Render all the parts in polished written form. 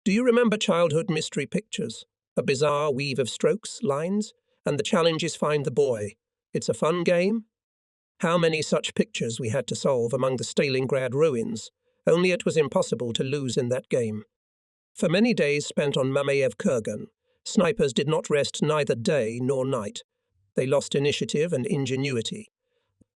Do you remember childhood mystery pictures? A bizarre weave of strokes, lines, and the challenge is find the boy. It's a fun game. How many such pictures we had to solve among the Stalingrad ruins, only it was impossible to lose in that game. For many days spent on Mamayev Kurgan, snipers did not rest neither day nor night. They lost initiative and ingenuity.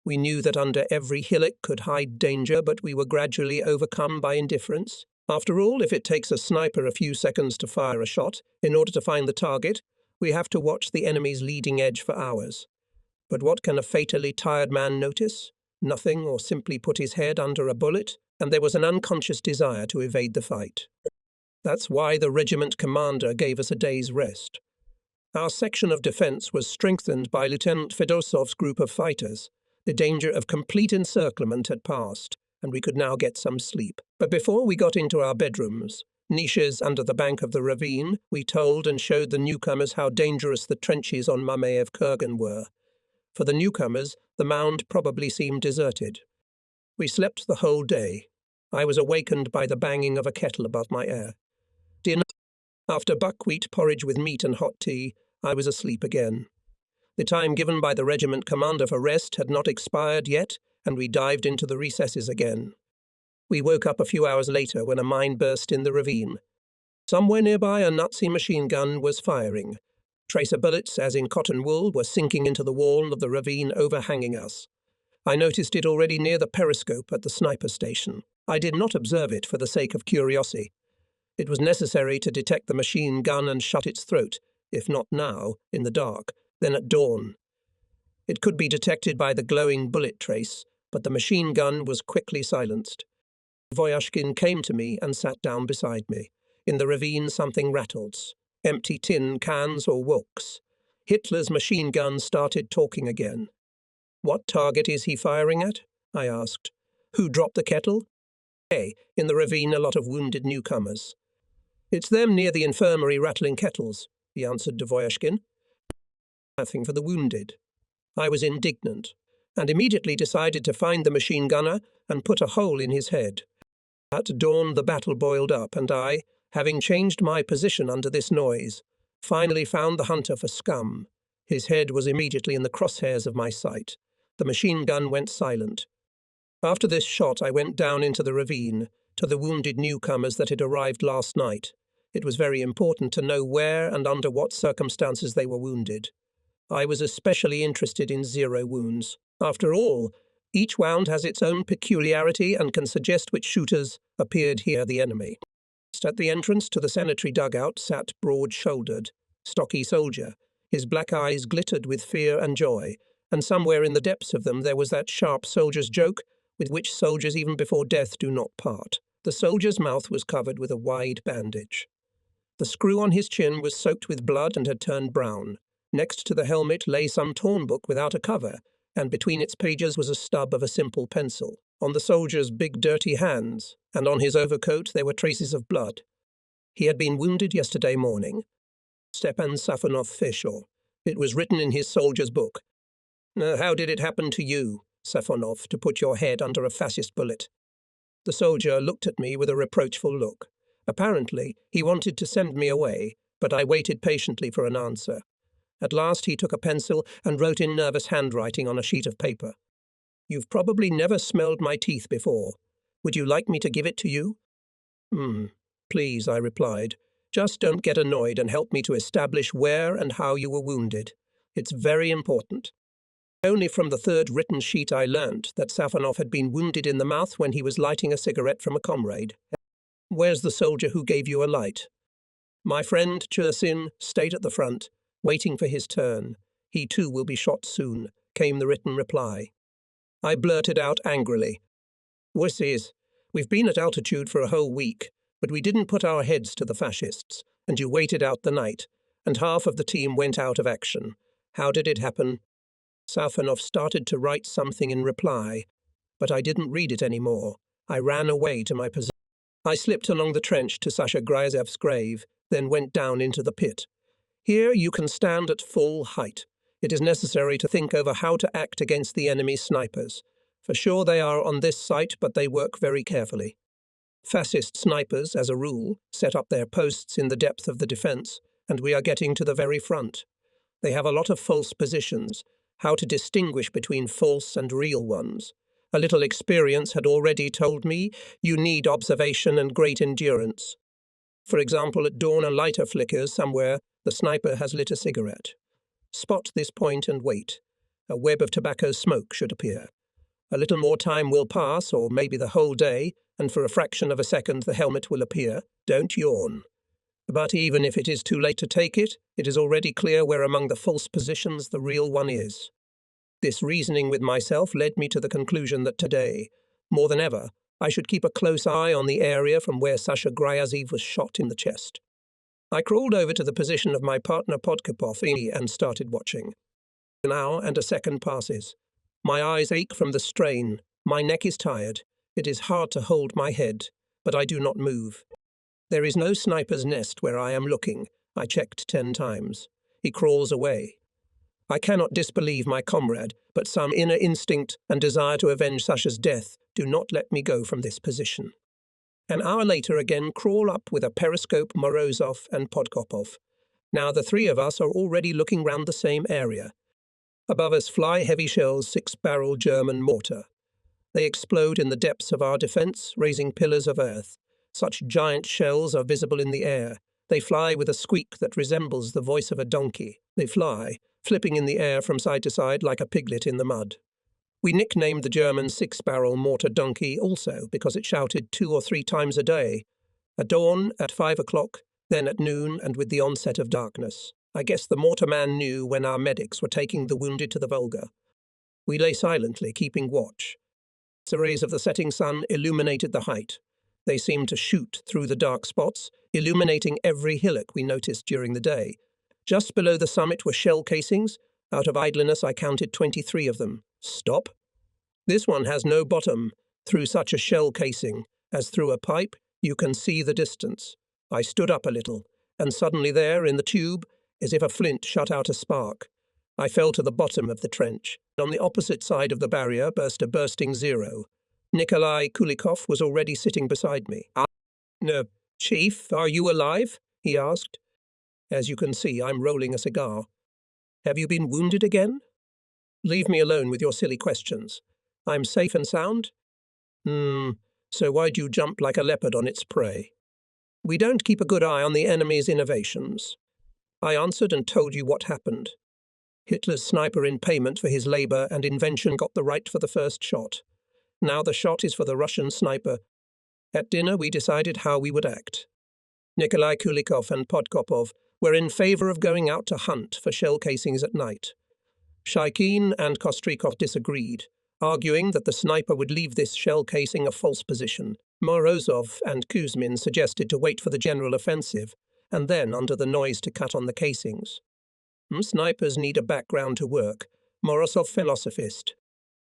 We knew that under every hillock could hide danger, but we were gradually overcome by indifference. After all, if it takes a sniper a few seconds to fire a shot, in order to find the target, we have to watch the enemy's leading edge for hours. But what can a fatally tired man notice? Nothing, or simply put his head under a bullet, and there was an unconscious desire to evade the fight. That's why the regiment commander gave us a day's rest. Our section of defence was strengthened by Lieutenant Fedosov's group of fighters. The danger of complete encirclement had passed, and we could now get some sleep. But before we got into our bedrooms, niches under the bank of the ravine, we told and showed the newcomers how dangerous the trenches on Mamayev Kurgan were. For the newcomers, the mound probably seemed deserted. We slept the whole day. I was awakened by the banging of a kettle above my ear. Dinner. After buckwheat porridge with meat and hot tea, I was asleep again. The time given by the regiment commander for rest had not expired yet, and we dived into the recesses again. We woke up a few hours later when a mine burst in the ravine. Somewhere nearby a Nazi machine gun was firing. Tracer bullets, as in cotton wool, were sinking into the wall of the ravine overhanging us. I noticed it already near the periscope at the sniper station. I did not observe it for the sake of curiosity. It was necessary to detect the machine gun and shut its throat, if not now, in the dark, then at dawn. It could be detected by the glowing bullet trace, but the machine gun was quickly silenced. Voyashkin came to me and sat down beside me. In the ravine something rattled. Empty tin cans or wooks. Hitler's machine gun started talking again. "What target is he firing at?" I asked. "Who dropped the kettle?" "Hey, in the ravine a lot of wounded newcomers." "It's them near the infirmary rattling kettles," he answered Dvoyashkin. "Nothing for the wounded." I was indignant, and immediately decided to find the machine gunner and put a hole in his head. At dawn the battle boiled up, and I, having changed my position under this noise, finally found the hunter for scum. His head was immediately in the crosshairs of my sight. The machine gun went silent. After this shot I went down into the ravine, to the wounded newcomers that had arrived last night. It was very important to know where and under what circumstances they were wounded. I was especially interested in zero wounds. After all, each wound has its own peculiarity and can suggest which shooters appeared here the enemy. At the entrance to the sanitary dugout sat broad-shouldered, stocky soldier. His black eyes glittered with fear and joy, and somewhere in the depths of them there was that sharp soldier's joke with which soldiers even before death do not part. The soldier's mouth was covered with a wide bandage. The screw on his chin was soaked with blood and had turned brown. Next to the helmet lay some torn book without a cover, and between its pages was a stub of a simple pencil. On the soldier's big dirty hands, and on his overcoat there were traces of blood. He had been wounded yesterday morning. Stepan Safonov Fisher. It was written in his soldier's book. "How did it happen to you, Safonov, to put your head under a fascist bullet?" The soldier looked at me with a reproachful look. Apparently, he wanted to send me away, but I waited patiently for an answer. At last he took a pencil and wrote in nervous handwriting on a sheet of paper. "You've probably never smelled my teeth before. Would you like me to give it to you?" Please," I replied. "Just don't get annoyed and help me to establish where and how you were wounded. It's very important." Only from the third written sheet I learnt that Safonov had been wounded in the mouth when he was lighting a cigarette from a comrade. "Where's the soldier who gave you a light?" "My friend Chersin stayed at the front, waiting for his turn. He too will be shot soon," came the written reply. I blurted out angrily. "Wussies, we've been at altitude for a whole week, but we didn't put our heads to the fascists, and you waited out the night, and half of the team went out of action. How did it happen?" Safonov started to write something in reply, but I didn't read it anymore. I ran away to my position. I slipped along the trench to Sasha Gryazev's grave, then went down into the pit. Here you can stand at full height. It is necessary to think over how to act against the enemy's snipers. For sure they are on this site, but they work very carefully. Fascist snipers, as a rule, set up their posts in the depth of the defence, and we are getting to the very front. They have a lot of false positions, how to distinguish between false and real ones. A little experience had already told me you need observation and great endurance. For example, at dawn a lighter flickers somewhere, the sniper has lit a cigarette. Spot this point and wait. A web of tobacco smoke should appear. A little more time will pass, or maybe the whole day, and for a fraction of a second the helmet will appear. Don't yawn. But even if it is too late to take it, it is already clear where among the false positions the real one is. This reasoning with myself led me to the conclusion that today, more than ever, I should keep a close eye on the area from where Sasha Gryazev was shot in the chest. I crawled over to the position of my partner Podkopov and started watching. An hour and a second passes. My eyes ache from the strain. My neck is tired. It is hard to hold my head, but I do not move. There is no sniper's nest where I am looking. I checked 10 times. He crawls away. I cannot disbelieve my comrade, but some inner instinct and desire to avenge Sasha's death do not let me go from this position. An hour later again crawl up with a periscope, Morozov and Podkopov. Now the three of us are already looking round the same area. Above us fly heavy shells, 6-barrel German mortar. They explode in the depths of our defence, raising pillars of earth. Such giant shells are visible in the air. They fly with a squeak that resembles the voice of a donkey. They fly, flipping in the air from side to side like a piglet in the mud. We nicknamed the German 6-barrel mortar donkey also because it shouted 2 or 3 times a day. At dawn, at 5 o'clock, then at noon and with the onset of darkness. I guess the mortarman knew when our medics were taking the wounded to the Volga. We lay silently, keeping watch. The rays of the setting sun illuminated the height. They seemed to shoot through the dark spots, illuminating every hillock we noticed during the day. Just below the summit were shell casings. Out of idleness I counted 23 of them. Stop. This one has no bottom. Through such a shell casing, as through a pipe, you can see the distance. I stood up a little, and suddenly there, in the tube, as if a flint shot out a spark, I fell to the bottom of the trench. On the opposite side of the barrier burst a bursting zero. Nikolai Kulikov was already sitting beside me. "No, Chief, are you alive?" he asked. "As you can see, I'm rolling a cigar." "Have you been wounded again?" "Leave me alone with your silly questions. I'm safe and sound?" So why'd you jump like a leopard on its prey?" "We don't keep a good eye on the enemy's innovations." I answered and told you what happened. Hitler's sniper in payment for his labour and invention got the right for the first shot. Now the shot is for the Russian sniper. At dinner we decided how we would act. Nikolai Kulikov and Podkopov were in favour of going out to hunt for shell casings at night. Shaikin and Kostrikov disagreed, arguing that the sniper would leave this shell casing a false position. Morozov and Kuzmin suggested to wait for the general offensive, and then, under the noise, to cut on the casings. Snipers need a background to work. Morozov, philosophist.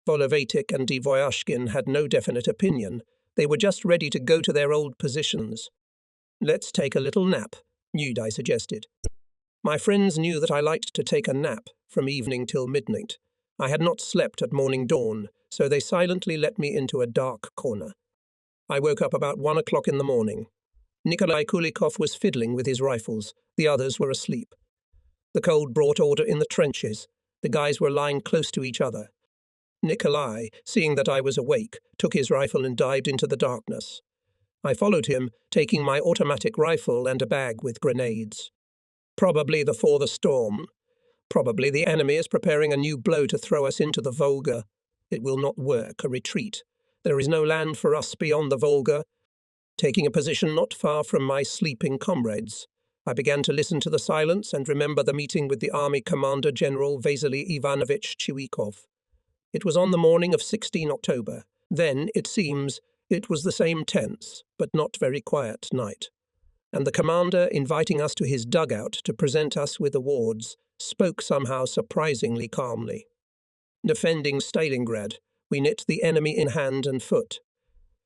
Volovatic and Dvoyashkin had no definite opinion. They were just ready to go to their old positions. "Let's take a little nap," Nudai suggested. My friends knew that I liked to take a nap from evening till midnight. I had not slept at morning dawn, so they silently let me into a dark corner. I woke up about 1 o'clock in the morning. Nikolai Kulikov was fiddling with his rifles. The others were asleep. The cold brought order in the trenches. The guys were lying close to each other. Nikolai, seeing that I was awake, took his rifle and dived into the darkness. I followed him, taking my automatic rifle and a bag with grenades. Probably before the storm. Probably the enemy is preparing a new blow to throw us into the Volga. It will not work, a retreat. There is no land for us beyond the Volga. Taking a position not far from my sleeping comrades, I began to listen to the silence and remember the meeting with the Army Commander General Vasily Ivanovich Chiwikov. It was on the morning of 16 October. Then, it seems, it was the same tense, but not very quiet night. And the commander, inviting us to his dugout to present us with awards, spoke somehow surprisingly calmly. Defending Stalingrad, we knit the enemy in hand and foot.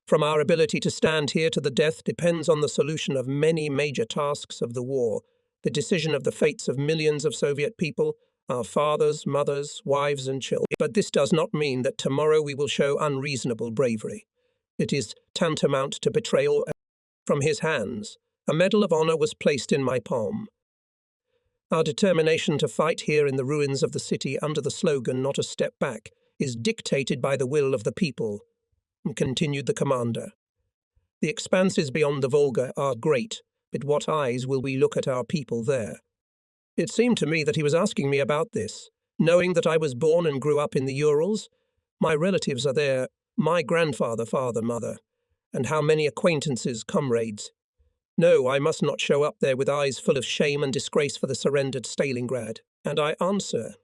From our ability to stand here to the death depends on the solution of many major tasks of the war, the decision of the fates of millions of Soviet people, our fathers, mothers, wives and children. But this does not mean that tomorrow we will show unreasonable bravery. It is tantamount to betrayal. From his hands, a medal of honor was placed in my palm. Our determination to fight here in the ruins of the city under the slogan "Not a step back" is dictated by the will of the people, continued the commander. The expanses beyond the Volga are great, but what eyes will we look at our people there? It seemed to me that he was asking me about this, knowing that I was born and grew up in the Urals. My relatives are there, my grandfather, father, mother, and how many acquaintances, comrades. No, I must not show up there with eyes full of shame and disgrace for the surrendered Stalingrad. And I answer,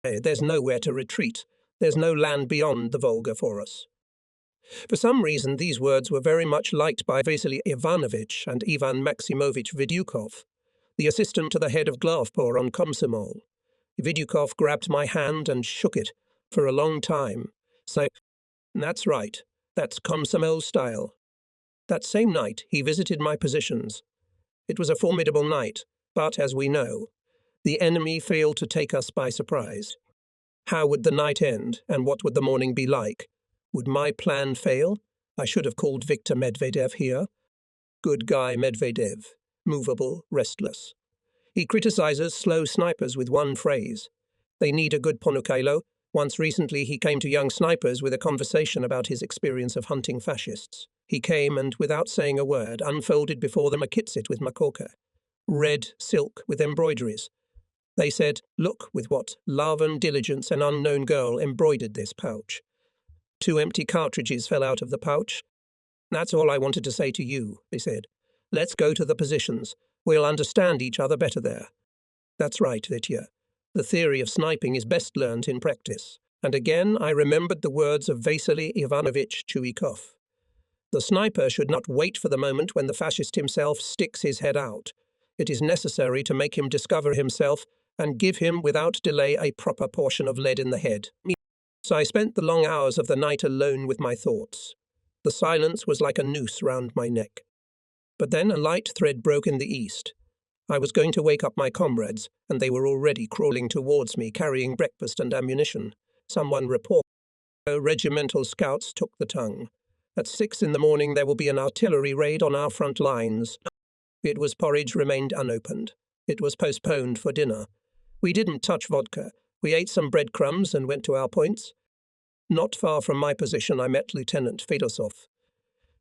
there's nowhere to retreat. There's no land beyond the Volga for us. For some reason, these words were very much liked by Vasily Ivanovich and Ivan Maximovich Vidyukov, the assistant to the head of Glavpor on Komsomol. Vidyukov grabbed my hand and shook it for a long time, saying, "That's right, that's Komsomol style." That same night, he visited my positions. It was a formidable night, but, as we know, the enemy failed to take us by surprise. How would the night end, and what would the morning be like? Would my plan fail? I should have called Viktor Medvedev here. Good guy Medvedev, movable, restless. He criticizes slow snipers with one phrase. They need a good Ponukalo. Once recently he came to young snipers with a conversation about his experience of hunting fascists. He came and, without saying a word, unfolded before them a kitsit with makorka, red silk with embroideries. They said, "Look with what love and diligence an unknown girl embroidered this pouch." 2 empty cartridges fell out of the pouch. "That's all I wanted to say to you," they said. "Let's go to the positions. We'll understand each other better there." That's right, Vitya. The theory of sniping is best learnt in practice. And again I remembered the words of Vasily Ivanovich Chuikov. The sniper should not wait for the moment when the fascist himself sticks his head out. It is necessary to make him discover himself and give him without delay a proper portion of lead in the head. So I spent the long hours of the night alone with my thoughts. The silence was like a noose round my neck. But then a light thread broke in the east. I was going to wake up my comrades, and they were already crawling towards me, carrying breakfast and ammunition. Someone reported. Regimental scouts took the tongue. At 6 in the morning there will be an artillery raid on our front lines. It was porridge remained unopened. It was postponed for dinner. We didn't touch vodka. We ate some breadcrumbs and went to our points. Not far from my position I met Lieutenant Fedosov.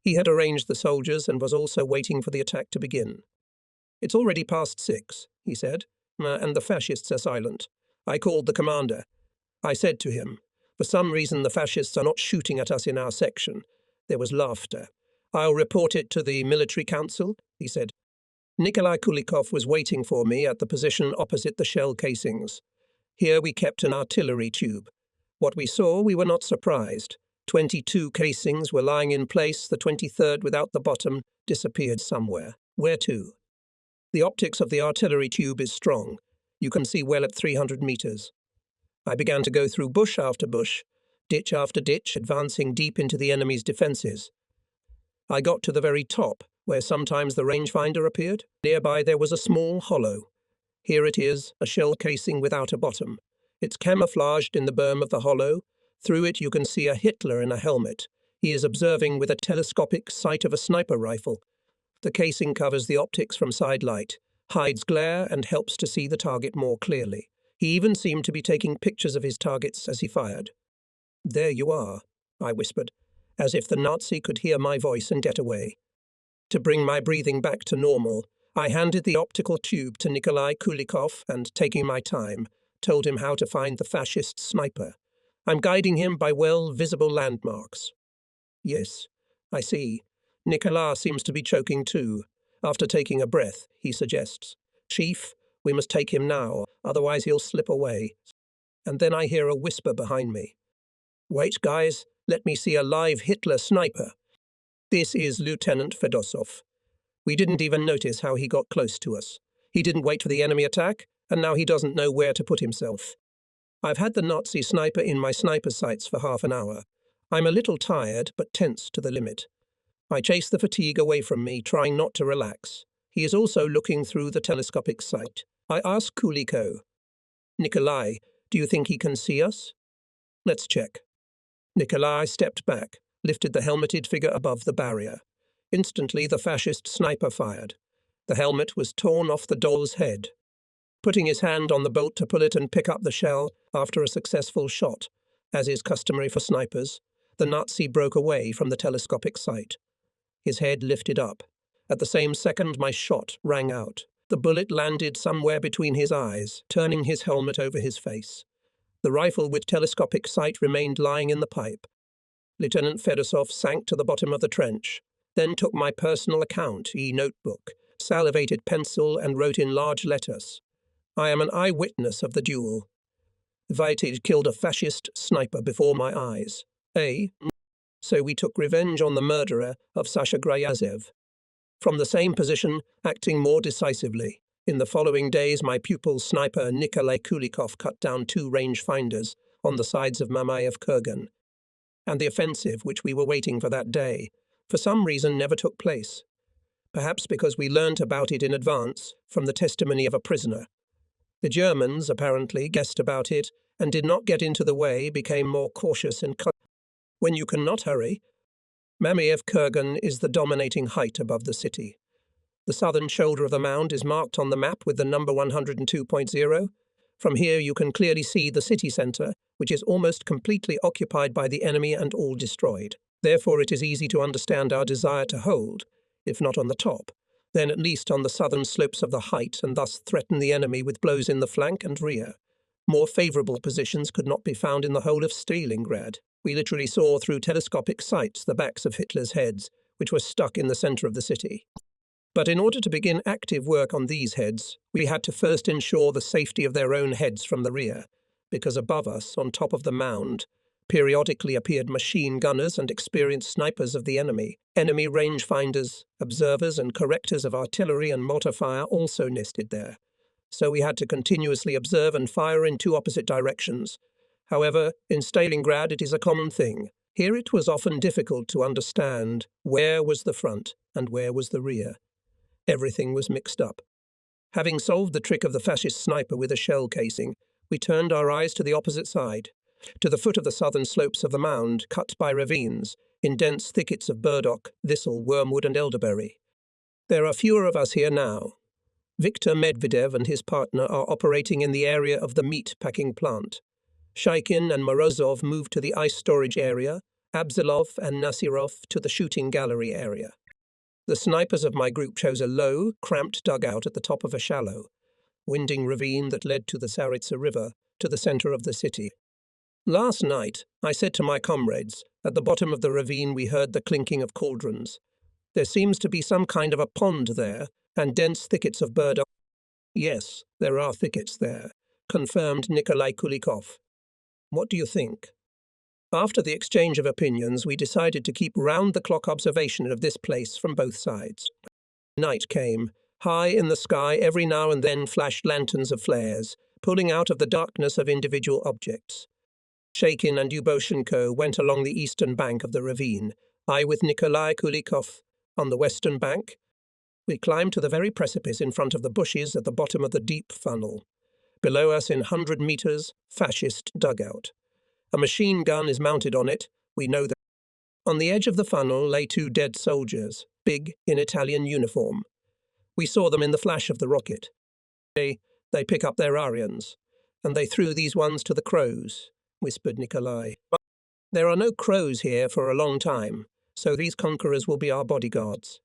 He had arranged the soldiers and was also waiting for the attack to begin. "It's already past 6, he said, "and the fascists are silent." I called the commander. I said to him, "For some reason the fascists are not shooting at us in our section." There was laughter. "I'll report it to the military council," he said. Nikolai Kulikov was waiting for me at the position opposite the shell casings. Here we kept an artillery tube. What we saw, we were not surprised. 22 casings were lying in place, the 23rd without the bottom disappeared somewhere. Where to? The optics of the artillery tube is strong. You can see well at 300 meters. I began to go through bush after bush, ditch after ditch, advancing deep into the enemy's defences. I got to the very top, where sometimes the rangefinder appeared. Nearby there was a small hollow. Here it is, a shell casing without a bottom. It's camouflaged in the berm of the hollow. Through it you can see a Hitler in a helmet. He is observing with a telescopic sight of a sniper rifle. The casing covers the optics from side light, hides glare and helps to see the target more clearly. He even seemed to be taking pictures of his targets as he fired. "There you are," I whispered, as if the Nazi could hear my voice and get away. To bring my breathing back to normal, I handed the optical tube to Nikolai Kulikov and, taking my time, told him how to find the fascist sniper. I'm guiding him by well-visible landmarks. Yes, I see. Nikolai seems to be choking too. After taking a breath, he suggests, "Chief, we must take him now, otherwise he'll slip away." And then I hear a whisper behind me. "Wait, guys, let me see a live Hitler sniper." This is Lieutenant Fedosov. We didn't even notice how he got close to us. He didn't wait for the enemy attack, and now he doesn't know where to put himself. I've had the Nazi sniper in my sniper sights for half an hour. I'm a little tired, but tense to the limit. I chase the fatigue away from me, trying not to relax. He is also looking through the telescopic sight. I ask Kuliko, "Nikolai, do you think he can see us?" "Let's check." Nikolai stepped back. lifted the helmeted figure above the barrier. Instantly, the fascist sniper fired. The helmet was torn off the doll's head. Putting his hand on the bolt to pull it and pick up the shell after a successful shot, as is customary for snipers, the Nazi broke away from the telescopic sight. His head lifted up. At the same second, my shot rang out. The bullet landed somewhere between his eyes, turning his helmet over his face. The rifle with telescopic sight remained lying in the pipe. Lieutenant Fedosov sank to the bottom of the trench, then took my personal account, notebook, salivated pencil, and wrote in large letters, "I am an eyewitness of the duel. Vaited killed a fascist sniper before my eyes. So we took revenge on the murderer of Sasha Gryazev. From the same position, acting more decisively. In the following days, my pupil sniper Nikolai Kulikov cut down 2 rangefinders on the sides of Mamayev Kurgan. And the offensive, which we were waiting for that day, for some reason never took place. Perhaps because we learnt about it in advance from the testimony of a prisoner. The Germans, apparently, guessed about it and did not get into the way, became more cautious and when you cannot hurry. Mamayev Kurgan is the dominating height above the city. The southern shoulder of the mound is marked on the map with the number 102.0. From here you can clearly see the city centre, which is almost completely occupied by the enemy and all destroyed. Therefore it is easy to understand our desire to hold, if not on the top, then at least on the southern slopes of the height, and thus threaten the enemy with blows in the flank and rear. More favourable positions could not be found in the whole of Stalingrad. We literally saw through telescopic sights the backs of Hitler's heads, which were stuck in the centre of the city. But in order to begin active work on these heads, we had to first ensure the safety of their own heads from the rear, because above us, on top of the mound, periodically appeared machine gunners and experienced snipers of the enemy rangefinders, observers and correctors of artillery and mortar fire also nested there. So we had to continuously observe and fire in 2 opposite directions. However, in Stalingrad it is a common thing. Here it was often difficult to understand where was the front and where was the rear. Everything was mixed up. Having solved the trick of the fascist sniper with a shell casing, we turned our eyes to the opposite side, to the foot of the southern slopes of the mound, cut by ravines, in dense thickets of burdock, thistle, wormwood and elderberry. There are fewer of us here now. Viktor Medvedev and his partner are operating in the area of the meat-packing plant. Shaikin and Morozov moved to the ice storage area, Abzalov and Nasirov to the shooting gallery area. The snipers of my group chose a low, cramped dugout at the top of a shallow, winding ravine that led to the Tsaritsa River, to the centre of the city. Last night, I said to my comrades, at the bottom of the ravine we heard the clinking of cauldrons. There seems to be some kind of a pond there, and dense thickets of burdock. Yes, there are thickets there, confirmed Nikolai Kulikov. What do you think? After the exchange of opinions, we decided to keep round-the-clock observation of this place from both sides. Night came. High in the sky, every now and then flashed lanterns of flares, pulling out of the darkness of individual objects. Shaikin and Uboshenko went along the eastern bank of the ravine, I with Nikolai Kulikov on the western bank. We climbed to the very precipice in front of the bushes at the bottom of the deep funnel. Below us, in 100 metres, fascist dugout. A machine gun is mounted on it, we know that. On the edge of the funnel lay 2 dead soldiers, big, in Italian uniform. We saw them in the flash of the rocket. They pick up their Aryans, and they threw these ones to the crows, whispered Nikolai. There are no crows here for a long time, so these conquerors will be our bodyguards.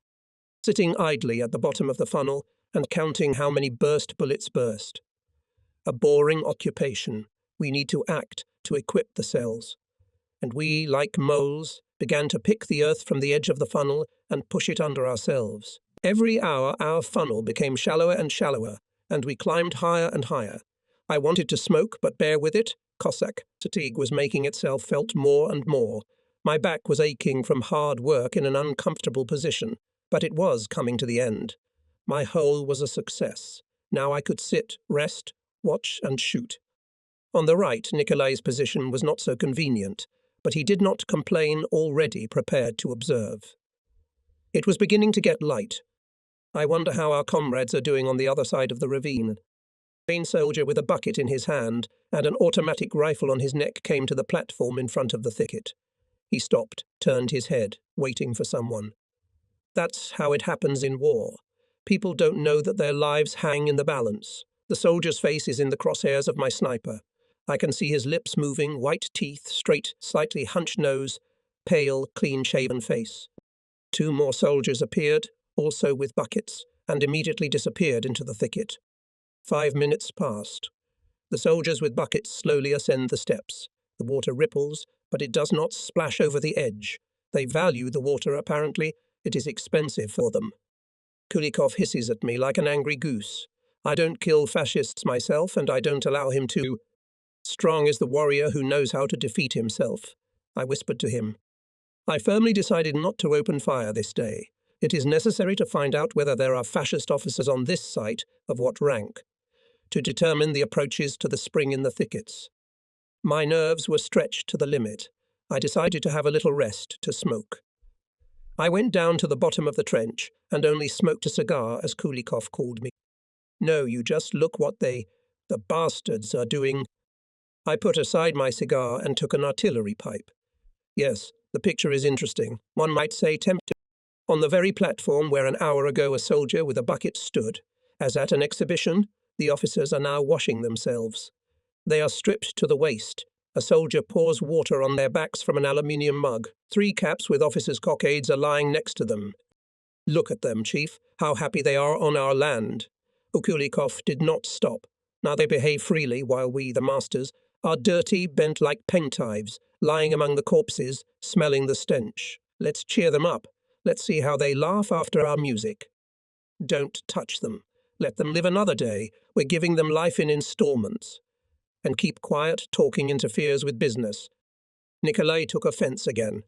Sitting idly at the bottom of the funnel and counting how many bullets burst. A boring occupation. We need to act to equip the cells. And we, like moles, began to pick the earth from the edge of the funnel and push it under ourselves. Every hour our funnel became shallower and shallower, and we climbed higher and higher. I wanted to smoke, but bear with it. Cossack fatigue was making itself felt more and more. My back was aching from hard work in an uncomfortable position, but it was coming to the end. My hole was a success. Now I could sit, rest, watch and shoot. On the right, Nikolai's position was not so convenient, but he did not complain, already prepared to observe. It was beginning to get light. I wonder how our comrades are doing on the other side of the ravine. A plain soldier with a bucket in his hand and an automatic rifle on his neck came to the platform in front of the thicket. He stopped, turned his head, waiting for someone. That's how it happens in war. People don't know that their lives hang in the balance. The soldier's face is in the crosshairs of my sniper. I can see his lips moving, white teeth, straight, slightly hunched nose, pale, clean-shaven face. 2 more soldiers appeared, also with buckets, and immediately disappeared into the thicket. 5 minutes passed. The soldiers with buckets slowly ascend the steps. The water ripples, but it does not splash over the edge. They value the water, apparently. It is expensive for them. Kulikov hisses at me like an angry goose. I don't kill fascists myself, and I don't allow him to. Strong is the warrior who knows how to defeat himself, I whispered to him. I firmly decided not to open fire this day. It is necessary to find out whether there are fascist officers on this site, of what rank, to determine the approaches to the spring in the thickets. My nerves were stretched to the limit. I decided to have a little rest, to smoke. I went down to the bottom of the trench and only smoked a cigar as Kulikov called me. No, you just look what the bastards are doing. I put aside my cigar and took an artillery pipe. Yes, the picture is interesting. One might say tempting. On the very platform where an hour ago a soldier with a bucket stood, as at an exhibition, the officers are now washing themselves. They are stripped to the waist. A soldier pours water on their backs from an aluminium mug. 3 caps with officers' cockades are lying next to them. Look at them, Chief, how happy they are on our land. Kulikov did not stop. Now they behave freely, while we, the masters, are dirty, bent like penknives, lying among the corpses, smelling the stench. Let's cheer them up. Let's see how they laugh after our music. Don't touch them. Let them live another day. We're giving them life in installments. And keep quiet, talking interferes with business. Nikolai took offense again.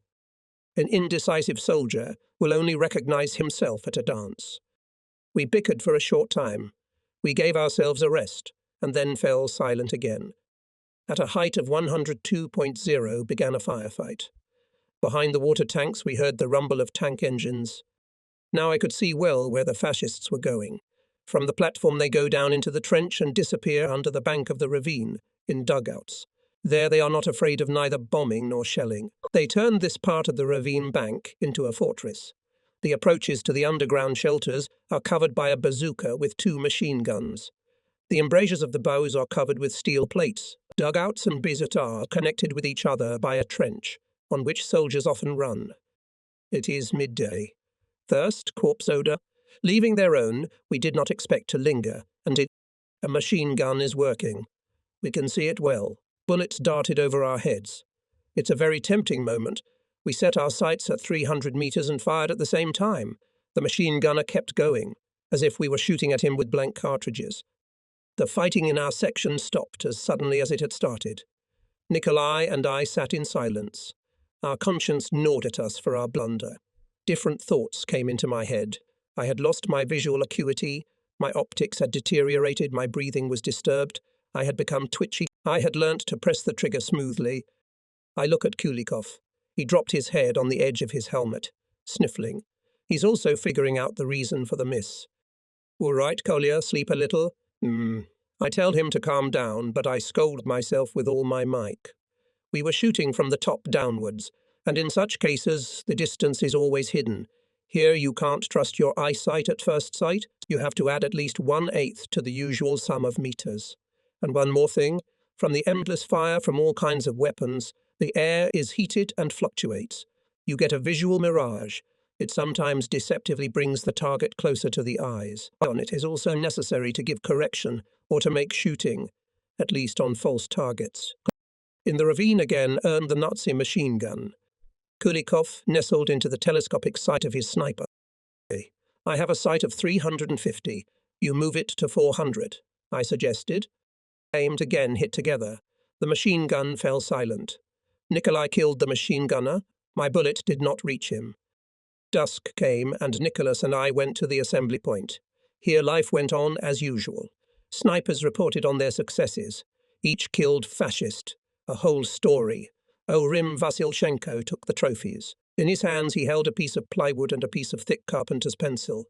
An indecisive soldier will only recognize himself at a dance. We bickered for a short time. We gave ourselves a rest, and then fell silent again. At a height of 102.0 began a firefight. Behind the water tanks we heard the rumble of tank engines. Now I could see well where the fascists were going. From the platform they go down into the trench and disappear under the bank of the ravine, in dugouts. There they are not afraid of neither bombing nor shelling. They turned this part of the ravine bank into a fortress. The approaches to the underground shelters are covered by a bazooka with 2 machine guns. The embrasures of the bows are covered with steel plates. Dugouts and bazooka are connected with each other by a trench, on which soldiers often run. It is midday. Thirst, corpse odour. Leaving their own, we did not expect to linger, and a machine gun is working. We can see it well. Bullets darted over our heads. It's a very tempting moment. We set our sights at 300 meters and fired at the same time. The machine gunner kept going, as if we were shooting at him with blank cartridges. The fighting in our section stopped as suddenly as it had started. Nikolai and I sat in silence. Our conscience gnawed at us for our blunder. Different thoughts came into my head. I had lost my visual acuity, my optics had deteriorated, my breathing was disturbed, I had become twitchy, I had learnt to press the trigger smoothly. I look at Kulikov. He dropped his head on the edge of his helmet, sniffling. He's also figuring out the reason for the miss. All right, Kolya, sleep a little. I tell him to calm down, but I scold myself with all my might. We were shooting from the top downwards, and in such cases the distance is always hidden. Here you can't trust your eyesight at first sight. You have to add at least 1/8 to the usual sum of meters. And one more thing, from the endless fire from all kinds of weapons, the air is heated and fluctuates. You get a visual mirage. It sometimes deceptively brings the target closer to the eyes. It is also necessary to give correction or to make shooting, at least on false targets. In the ravine again earned the Nazi machine gun. Kulikov nestled into the telescopic sight of his sniper. I have a sight of 350. You move it to 400, I suggested. Aimed again, hit together. The machine gun fell silent. Nikolai killed the machine gunner. My bullet did not reach him. Dusk came, and Nicholas and I went to the assembly point. Here life went on as usual. Snipers reported on their successes. Each killed fascist. A whole story. Rim Vasilchenko took the trophies. In his hands he held a piece of plywood and a piece of thick carpenter's pencil.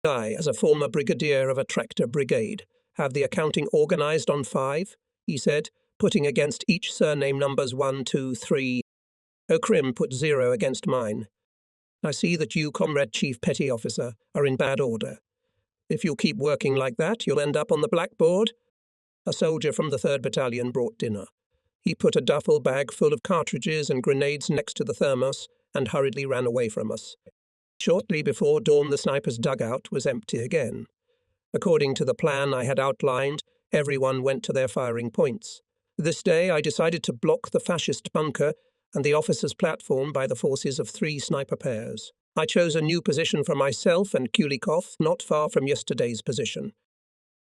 I, as a former brigadier of a tractor brigade, have the accounting organized on 5, he said, putting against each surname numbers 1, 2, 3. O'Krim put 0 against mine. I see that you, Comrade Chief Petty Officer, are in bad order. If you keep working like that, you'll end up on the blackboard. A soldier from the 3rd Battalion brought dinner. He put a duffel bag full of cartridges and grenades next to the thermos and hurriedly ran away from us. Shortly before dawn, the sniper's dugout was empty again. According to the plan I had outlined, everyone went to their firing points. This day I decided to block the fascist bunker and the officers' platform by the forces of 3 sniper pairs. I chose a new position for myself and Kulikov, not far from yesterday's position.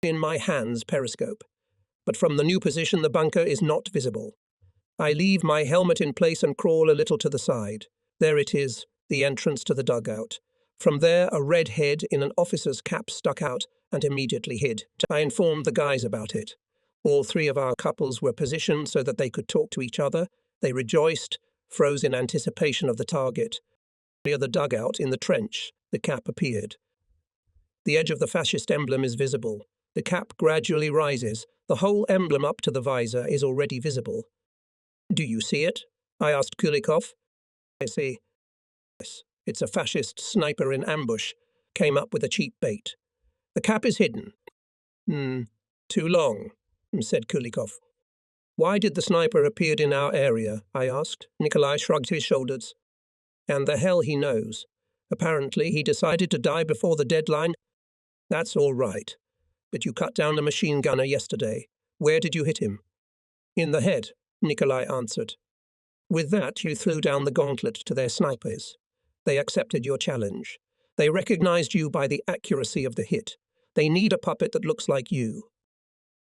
In my hands, periscope. But from the new position the bunker is not visible. I leave my helmet in place and crawl a little to the side. There it is, the entrance to the dugout. From there a red head in an officer's cap stuck out and immediately hid. I informed the guys about it. All 3 of our couples were positioned so that they could talk to each other. They rejoiced, froze in anticipation of the target. Near the dugout, in the trench, the cap appeared. The edge of the fascist emblem is visible. The cap gradually rises. The whole emblem up to the visor is already visible. Do you see it? I asked Kulikov. I see. Yes, it's a fascist sniper in ambush. Came up with a cheap bait. The cap is hidden. Too long, said Kulikov. Why did the sniper appear in our area? I asked. Nikolai shrugged his shoulders. And the hell he knows. Apparently he decided to die before the deadline. That's all right. But you cut down a machine gunner yesterday. Where did you hit him? In the head, Nikolai answered. With that you threw down the gauntlet to their snipers. They accepted your challenge. They recognized you by the accuracy of the hit. They need a puppet that looks like you.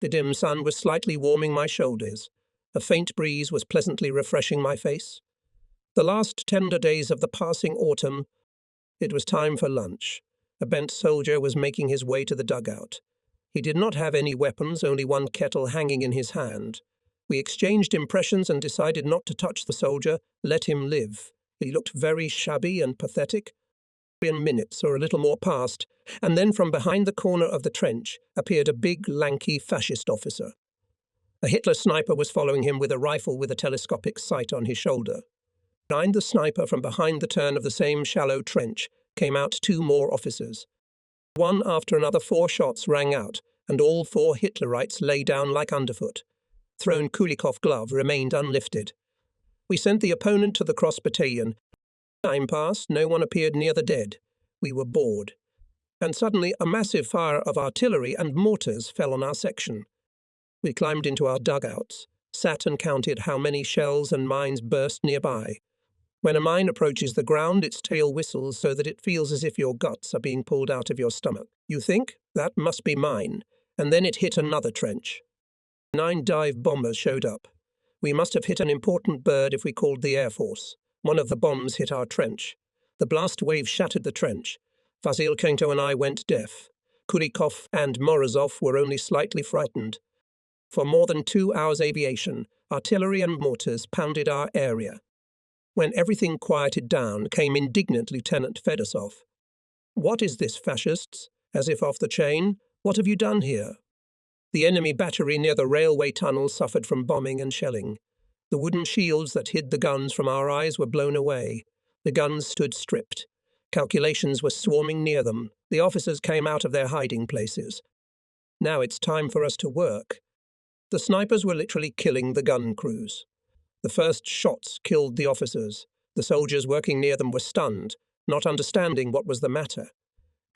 The dim sun was slightly warming my shoulders. A faint breeze was pleasantly refreshing my face. The last tender days of the passing autumn. It was time for lunch. A bent soldier was making his way to the dugout. He did not have any weapons, only one kettle hanging in his hand. We exchanged impressions and decided not to touch the soldier, let him live. He looked very shabby and pathetic. In minutes or a little more passed, and then from behind the corner of the trench appeared a big, lanky fascist officer. A Hitler sniper was following him with a rifle with a telescopic sight on his shoulder. Behind the sniper, from behind the turn of the same shallow trench, came out 2 more officers. One after another 4 shots rang out, and all 4 Hitlerites lay down like underfoot. Thrown Kulikov glove remained unlifted. We sent the opponent to the cross battalion. Time passed, no one appeared near the dead. We were bored. And suddenly a massive fire of artillery and mortars fell on our section. We climbed into our dugouts, sat and counted how many shells and mines burst nearby. When a mine approaches the ground, its tail whistles so that it feels as if your guts are being pulled out of your stomach. You think, that must be mine, and then it hit another trench. 9 dive bombers showed up. We must have hit an important bird if we called the Air Force. One of the bombs hit our trench. The blast wave shattered the trench. Vasilchenko and I went deaf. Kulikov and Morozov were only slightly frightened. For more than 2 hours aviation, artillery and mortars pounded our area. When everything quieted down, came indignant Lieutenant Fedosov. What is this, fascists? As if off the chain. What have you done here? The enemy battery near the railway tunnel suffered from bombing and shelling. The wooden shields that hid the guns from our eyes were blown away. The guns stood stripped. Calculations were swarming near them. The officers came out of their hiding places. Now it's time for us to work. The snipers were literally killing the gun crews. The first shots killed the officers. The soldiers working near them were stunned, not understanding what was the matter.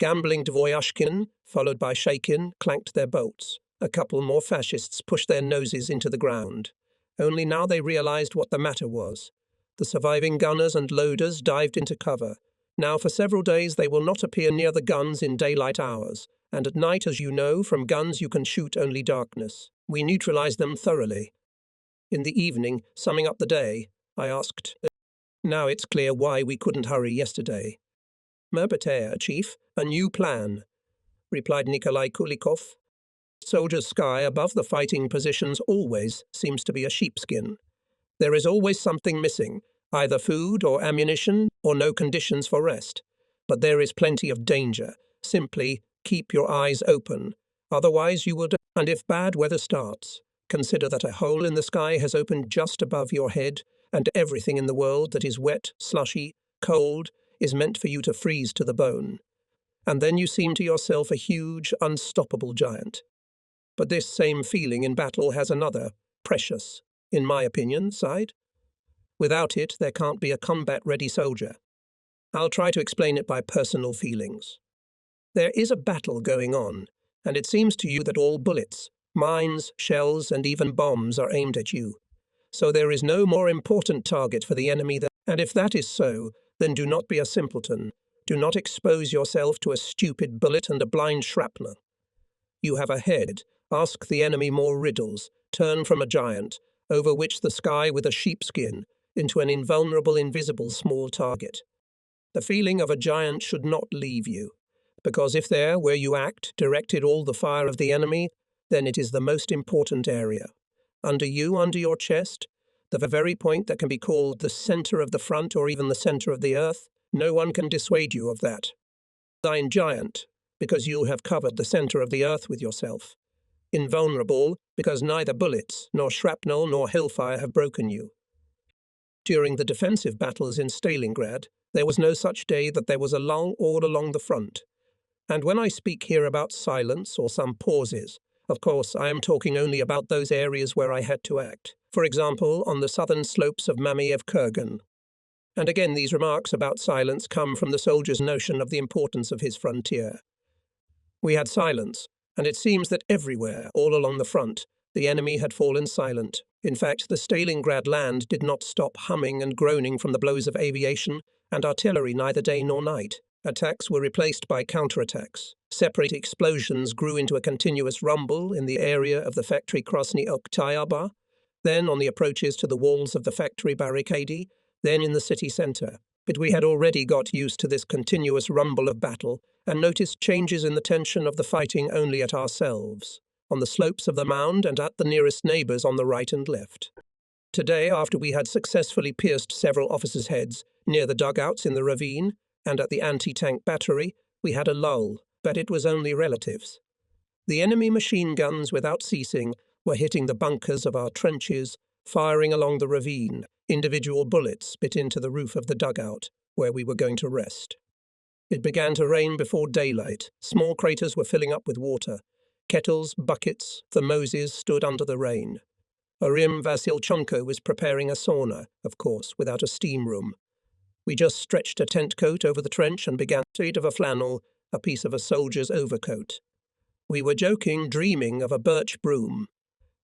Gambling Dvoyashkin, followed by Shakin, clanked their bolts. A couple more fascists pushed their noses into the ground. Only now they realized what the matter was. The surviving gunners and loaders dived into cover. Now for several days they will not appear near the guns in daylight hours, and at night, as you know, from guns you can shoot only darkness. We neutralized them thoroughly. In the evening, summing up the day, I asked, now it's clear why we couldn't hurry yesterday. Merbatea, Chief, a new plan, replied Nikolai Kulikov. Soldier's sky above the fighting positions always seems to be a sheepskin. There is always something missing, either food or ammunition or no conditions for rest. But there is plenty of danger. Simply keep your eyes open. Otherwise you will die. And if bad weather starts, consider that a hole in the sky has opened just above your head and everything in the world that is wet, slushy, cold, is meant for you to freeze to the bone. And then you seem to yourself a huge, unstoppable giant. But this same feeling in battle has another, precious, in my opinion, side. Without it, there can't be a combat-ready soldier. I'll try to explain it by personal feelings. There is a battle going on, and it seems to you that all bullets, mines, shells, and even bombs are aimed at you. So there is no more important target for the enemy than, and if that is so, then do not be a simpleton. Do not expose yourself to a stupid bullet and a blind shrapnel. You have a head. Ask the enemy more riddles. Turn from a giant, over which the sky with a sheepskin, into an invulnerable, invisible small target. The feeling of a giant should not leave you, because if there, where you act, directed all the fire of the enemy, then it is the most important area. Under you, under your chest, the very point that can be called the center of the front or even the center of the earth, no one can dissuade you of that. Thine giant, because you have covered the center of the earth with yourself. Invulnerable, because neither bullets, nor shrapnel, nor hellfire have broken you. During the defensive battles in Stalingrad, there was no such day that there was a lull all along the front. And when I speak here about silence or some pauses, of course I am talking only about those areas where I had to act. For example, on the southern slopes of Mamiev Kurgan. And again, these remarks about silence come from the soldier's notion of the importance of his frontier. We had silence, and it seems that everywhere, all along the front, the enemy had fallen silent. In fact, the Stalingrad land did not stop humming and groaning from the blows of aviation and artillery neither day nor night. Attacks were replaced by counterattacks. Separate explosions grew into a continuous rumble in the area of the factory Krasny Oktyabr, then on the approaches to the walls of the factory barricade, then in the city centre. But we had already got used to this continuous rumble of battle and noticed changes in the tension of the fighting only at ourselves, on the slopes of the mound and at the nearest neighbours on the right and left. Today, after we had successfully pierced several officers' heads near the dugouts in the ravine and at the anti-tank battery, we had a lull, but it was only relatives. The enemy machine guns, without ceasing, were hitting the bunkers of our trenches, firing along the ravine. Individual bullets bit into the roof of the dugout, where we were going to rest. It began to rain before daylight. Small craters were filling up with water. Kettles, buckets, thermoses stood under the rain. Orim Vasilchenko was preparing a sauna, of course, without a steam room. We just stretched a tent coat over the trench and began to eat of a flannel, a piece of a soldier's overcoat. We were joking, dreaming of a birch broom.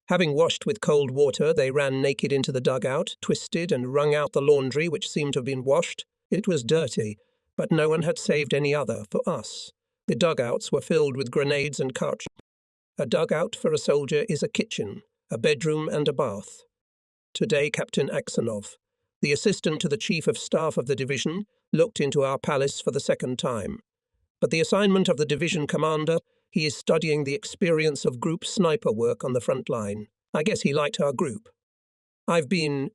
Having washed with cold water, they ran naked into the dugout, twisted and wrung out the laundry which seemed to have been washed. It was dirty, but no one had saved any other for us. The dugouts were filled with grenades and cartridges. A dugout for a soldier is a kitchen, a bedroom and a bath. Today, Captain Aksanov, the assistant to the Chief of Staff of the division, looked into our palace for the second time. But the assignment of the division commander, he is studying the experience of group sniper work on the front line. I guess he liked our group. I've been,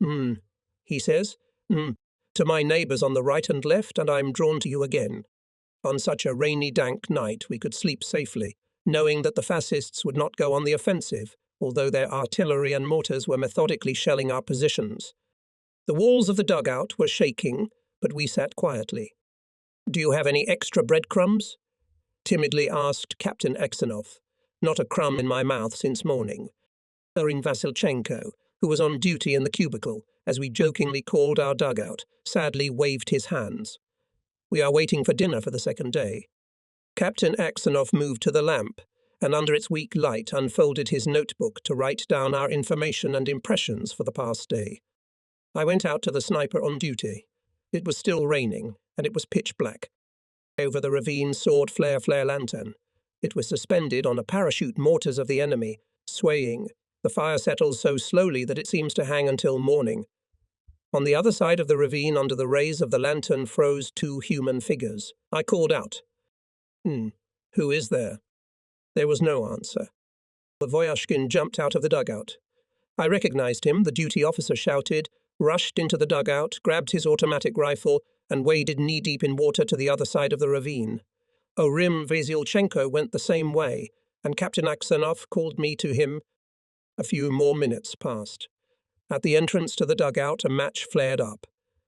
he says, to my neighbours on the right and left, and I'm drawn to you again. On such a rainy, dank night we could sleep safely, knowing that the fascists would not go on the offensive, although their artillery and mortars were methodically shelling our positions. The walls of the dugout were shaking, but we sat quietly. "Do you have any extra breadcrumbs?" timidly asked Captain Aksanov. Not a crumb in my mouth since morning. Orin Vasilchenko, who was on duty in the cubicle, as we jokingly called our dugout, sadly waved his hands. "We are waiting for dinner for the second day." Captain Aksanov moved to the lamp, and under its weak light unfolded his notebook to write down our information and impressions for the past day. I went out to the sniper on duty. It was still raining, and it was pitch black. Over the ravine soared flare lantern. It was suspended on a parachute mortars of the enemy, swaying. The fire settles so slowly that it seems to hang until morning. On the other side of the ravine, under the rays of the lantern, froze two human figures. I called out, "Who is there?" There was no answer. Voyashkin jumped out of the dugout. I recognized him. The duty officer shouted, rushed into the dugout, grabbed his automatic rifle, and waded knee-deep in water to the other side of the ravine. Orim Vasilchenko went the same way, and Captain Aksanov called me to him. A few more minutes passed. At the entrance to the dugout, a match flared up.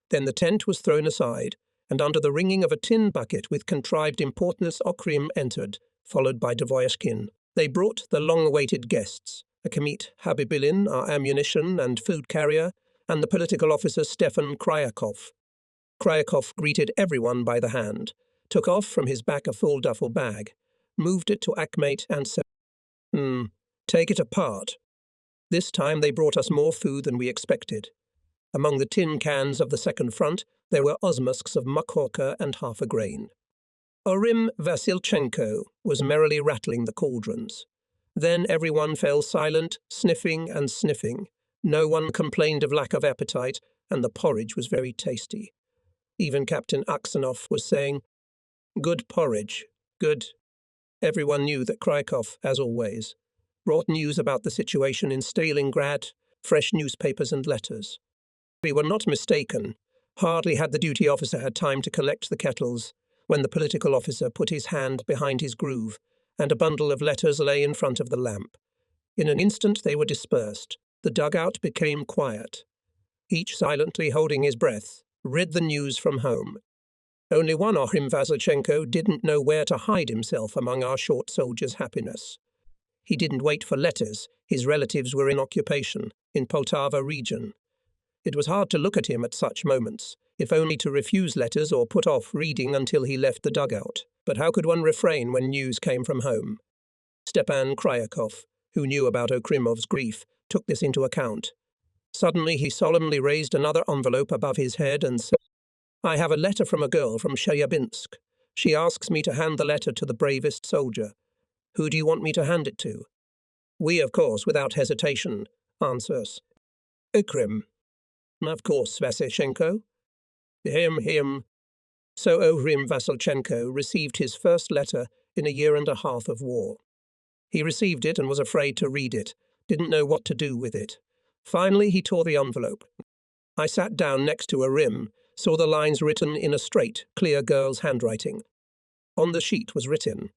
Then the tent was thrown aside, and under the ringing of a tin bucket with contrived importance Okrim entered, followed by Dvoyashkin. They brought the long-awaited guests, a Kamit Habibilin, our ammunition and food carrier, and the political officer Stefan Kryakov. Kryakov greeted everyone by the hand, took off from his back a full duffel bag, moved it to Akmate and said, take it apart. This time they brought us more food than we expected. Among the tin cans of the second front, there were osmusks of mukhorka and half a grain. Orim Vasilchenko was merrily rattling the cauldrons. Then everyone fell silent, sniffing and sniffing. No one complained of lack of appetite, and the porridge was very tasty. Even Captain Aksenov was saying, "Good porridge, good." Everyone knew that Krykov, as always, brought news about the situation in Stalingrad, fresh newspapers and letters. We were not mistaken. Hardly had the duty officer had time to collect the kettles when the political officer put his hand behind his groove, and a bundle of letters lay in front of the lamp. In an instant they were dispersed. The dugout became quiet. Each silently holding his breath, read the news from home. Only one Ohrim Vasilchenko didn't know where to hide himself among our short soldiers' happiness. He didn't wait for letters. His relatives were in occupation, in Poltava region. It was hard to look at him at such moments, if only to refuse letters or put off reading until he left the dugout. But how could one refrain when news came from home? Stepan Kryakov, who knew about Okrimov's grief, took this into account. Suddenly he solemnly raised another envelope above his head and said, "I have a letter from a girl from Chelyabinsk. She asks me to hand the letter to the bravest soldier. Who do you want me to hand it to?" We, of course, without hesitation, answers, "Okrim." "Of course, Vasilchenko." Him. So Ohrim Vasilchenko received his first letter in a year and a half of war. He received it and was afraid to read it, didn't know what to do with it. Finally, he tore the envelope. I sat down next to Ohrim, saw the lines written in a straight, clear girl's handwriting. On the sheet was written,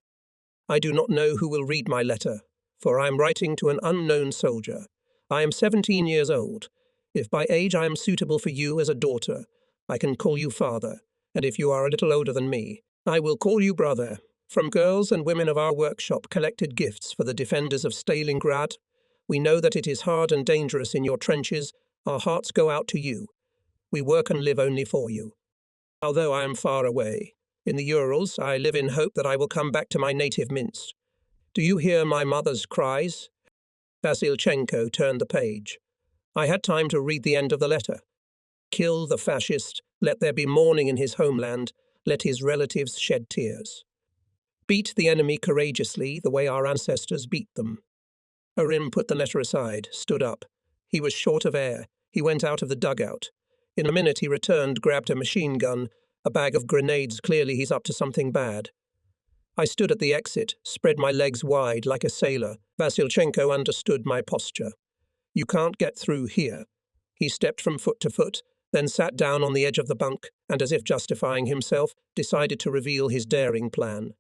"I do not know who will read my letter, for I am writing to an unknown soldier. I am 17 years old. If by age I am suitable for you as a daughter, I can call you father, and if you are a little older than me, I will call you brother. From girls and women of our workshop collected gifts for the defenders of Stalingrad. We know that it is hard and dangerous in your trenches. Our hearts go out to you. We work and live only for you. Although I am far away, in the Urals, I live in hope that I will come back to my native Minsk. Do you hear my mother's cries?" Vasilchenko turned the page. I had time to read the end of the letter. "Kill the fascist, let there be mourning in his homeland, let his relatives shed tears. Beat the enemy courageously the way our ancestors beat them." Ohrim put the letter aside, stood up. He was short of air. He went out of the dugout. In a minute he returned, grabbed a machine gun, a bag of grenades. Clearly he's up to something bad. I stood at the exit, spread my legs wide like a sailor. Vasilchenko understood my posture. "You can't get through here." He stepped from foot to foot, then sat down on the edge of the bunk and, as if justifying himself, decided to reveal his daring plan.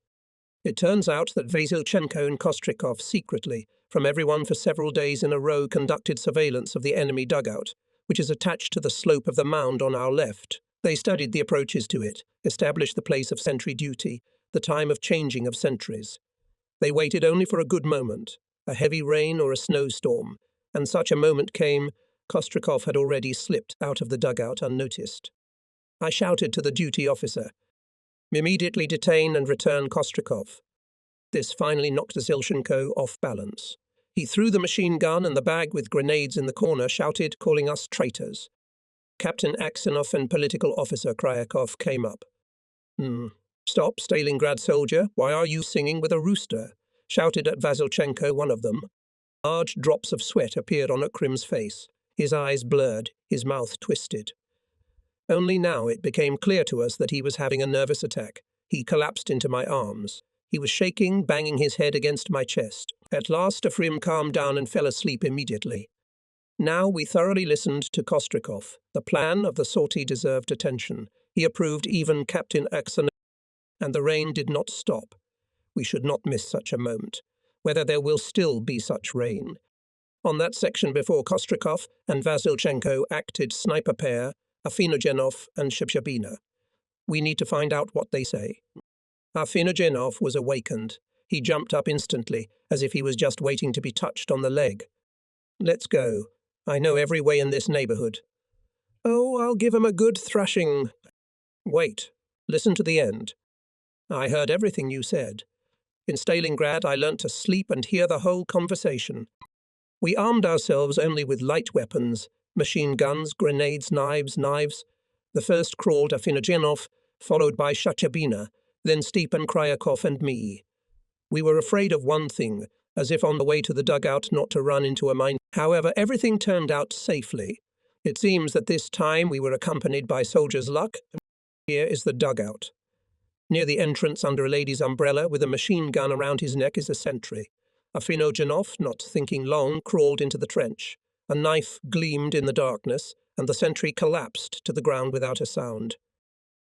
It turns out that Vasilchenko and Kostrikov secretly, from everyone for several days in a row, conducted surveillance of the enemy dugout, which is attached to the slope of the mound on our left. They studied the approaches to it, established the place of sentry duty, the time of changing of sentries. They waited only for a good moment, a heavy rain or a snowstorm, and such a moment came. Kostrikov had already slipped out of the dugout unnoticed. I shouted to the duty officer, "Immediately detain and return Kostrikov." This finally knocked Vasilchenko off balance. He threw the machine gun and the bag with grenades in the corner, shouted, calling us traitors. Captain Aksenov and political officer Kryakov came up. "Stop, Stalingrad soldier, why are you singing with a rooster?" shouted at Vasilchenko one of them. Large drops of sweat appeared on Okrim's face. His eyes blurred, his mouth twisted. Only now it became clear to us that he was having a nervous attack. He collapsed into my arms. He was shaking, banging his head against my chest. At last Ohrim calmed down and fell asleep immediately. Now we thoroughly listened to Kostrikov. The plan of the sortie deserved attention. He approved even Captain Aksenov, and the rain did not stop. We should not miss such a moment. Whether there will still be such rain, On that section before Kostrikov and Vasilchenko acted sniper pair, Afinogenov and Shchebina. We need to find out what they say. Afinogenov was awakened. He jumped up instantly, as if he was just waiting to be touched on the leg. Let's go. I know every way in this neighborhood. Oh, I'll give him a good thrashing. Wait, listen to the end. I heard everything you said. In Stalingrad, I learnt to sleep and hear the whole conversation. We armed ourselves only with light weapons, machine guns, grenades, knives. The first crawled Afinogenov, followed by Shchebina, then Stepan Kryakov and me. We were afraid of one thing, as if on the way to the dugout not to run into a mine. However, everything turned out safely. It seems that this time we were accompanied by soldiers' luck. Here is the dugout. Near the entrance under a lady's umbrella with a machine gun around his neck is a sentry. Afinogenov, not thinking long, crawled into the trench. A knife gleamed in the darkness, and the sentry collapsed to the ground without a sound.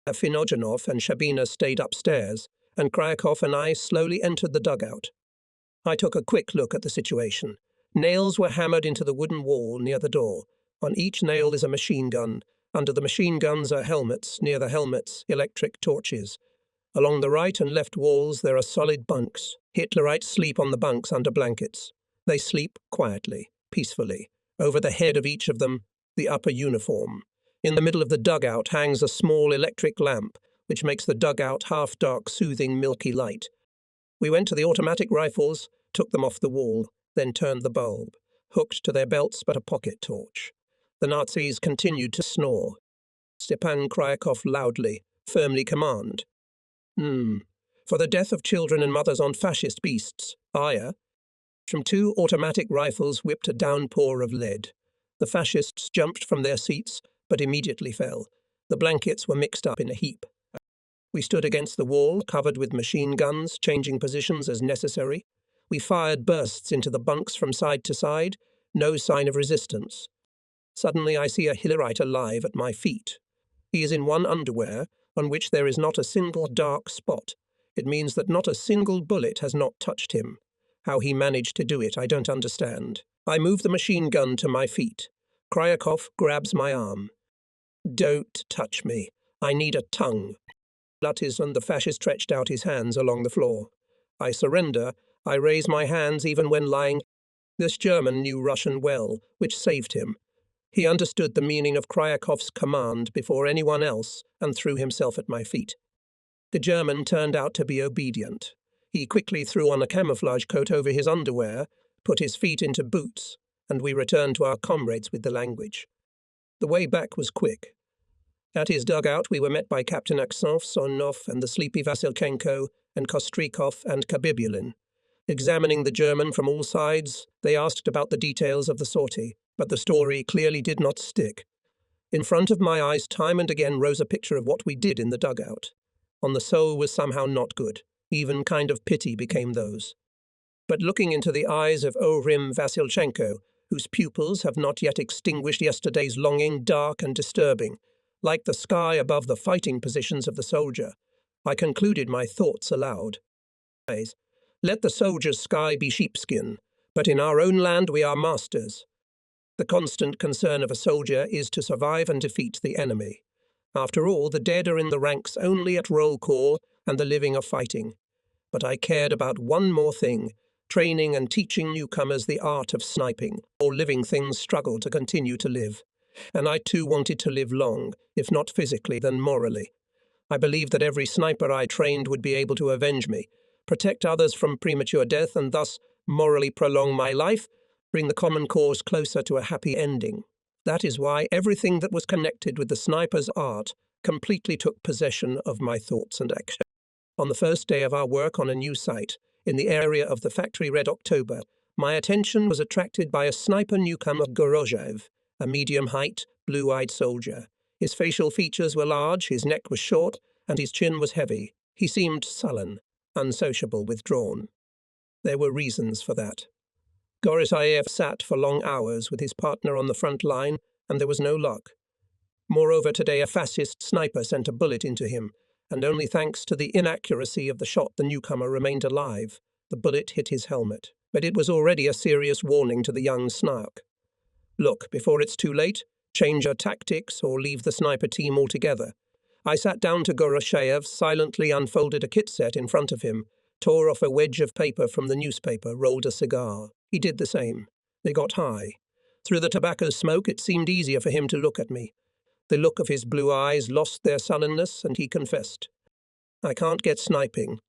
Afinogenov and Shchebina stayed upstairs, and Kryakov and I slowly entered the dugout. I took a quick look at the situation. Nails were hammered into the wooden wall near the door. On each nail is a machine gun. Under the machine guns are helmets. Near the helmets, electric torches. Along the right and left walls there are solid bunks. Hitlerites sleep on the bunks under blankets. They sleep quietly, peacefully. Over the head of each of them, the upper uniform. In the middle of the dugout hangs a small electric lamp, which makes the dugout half-dark, soothing, milky light. We went to the automatic rifles, took them off the wall, then turned the bulb, hooked to their belts but a pocket torch. The Nazis continued to snore. Stepan Kryakov loudly, firmly command. For the death of children and mothers on fascist beasts, ire. From 2 automatic rifles whipped a downpour of lead. The fascists jumped from their seats, but immediately fell. The blankets were mixed up in a heap. We stood against the wall, covered with machine guns, changing positions as necessary. We fired bursts into the bunks from side to side, no sign of resistance. Suddenly I see a Hitlerite alive at my feet. He is in one underwear, on which there is not a single dark spot. It means that not a single bullet has not touched him. How he managed to do it, I don't understand. I move the machine gun to my feet. Kryakov grabs my arm. Don't touch me. I need a tongue. Luttis and the fascist stretched out his hands along the floor. I surrender. I raise my hands even when lying. This German knew Russian well, which saved him. He understood the meaning of Kryakov's command before anyone else and threw himself at my feet. The German turned out to be obedient. He quickly threw on a camouflage coat over his underwear, put his feet into boots, and we returned to our comrades with the language. The way back was quick. At his dugout we were met by Captain Aksantov, Sonov, and the sleepy Vasilchenko, and Kostrikov and Kabibulin. Examining the German from all sides, they asked about the details of the sortie, but the story clearly did not stick. In front of my eyes time and again rose a picture of what we did in the dugout. On the soul was somehow not good. Even kind of pity became those. But looking into the eyes of Orim Vasilchenko, whose pupils have not yet extinguished yesterday's longing, dark and disturbing, like the sky above the fighting positions of the soldier, I concluded my thoughts aloud. Let the soldier's sky be sheepskin, but in our own land we are masters. The constant concern of a soldier is to survive and defeat the enemy. After all, the dead are in the ranks only at roll call, and the living are fighting. But I cared about one more thing, training and teaching newcomers the art of sniping. All living things struggle to continue to live. And I too wanted to live long, if not physically, then morally. I believed that every sniper I trained would be able to avenge me, protect others from premature death, and thus morally prolong my life, bring the common cause closer to a happy ending. That is why everything that was connected with the sniper's art completely took possession of my thoughts and actions. On the first day of our work on a new site, in the area of the factory Red October, my attention was attracted by a sniper newcomer Gorozhev, a medium-height, blue-eyed soldier. His facial features were large, his neck was short, and his chin was heavy. He seemed sullen, unsociable, withdrawn. There were reasons for that. Gorozhev sat for long hours with his partner on the front line, and there was no luck. Moreover, today a fascist sniper sent a bullet into him, and only thanks to the inaccuracy of the shot the newcomer remained alive. The bullet hit his helmet. but it was already a serious warning to the young snark. Look, before it's too late, change your tactics or leave the sniper team altogether. I sat down to Goroshayev, silently unfolded a kit set in front of him, tore off a wedge of paper from the newspaper, rolled a cigar. He did the same. They got high. Through the tobacco smoke, it seemed easier for him to look at me. The look of his blue eyes lost their sullenness, and he confessed. I can't get sniping.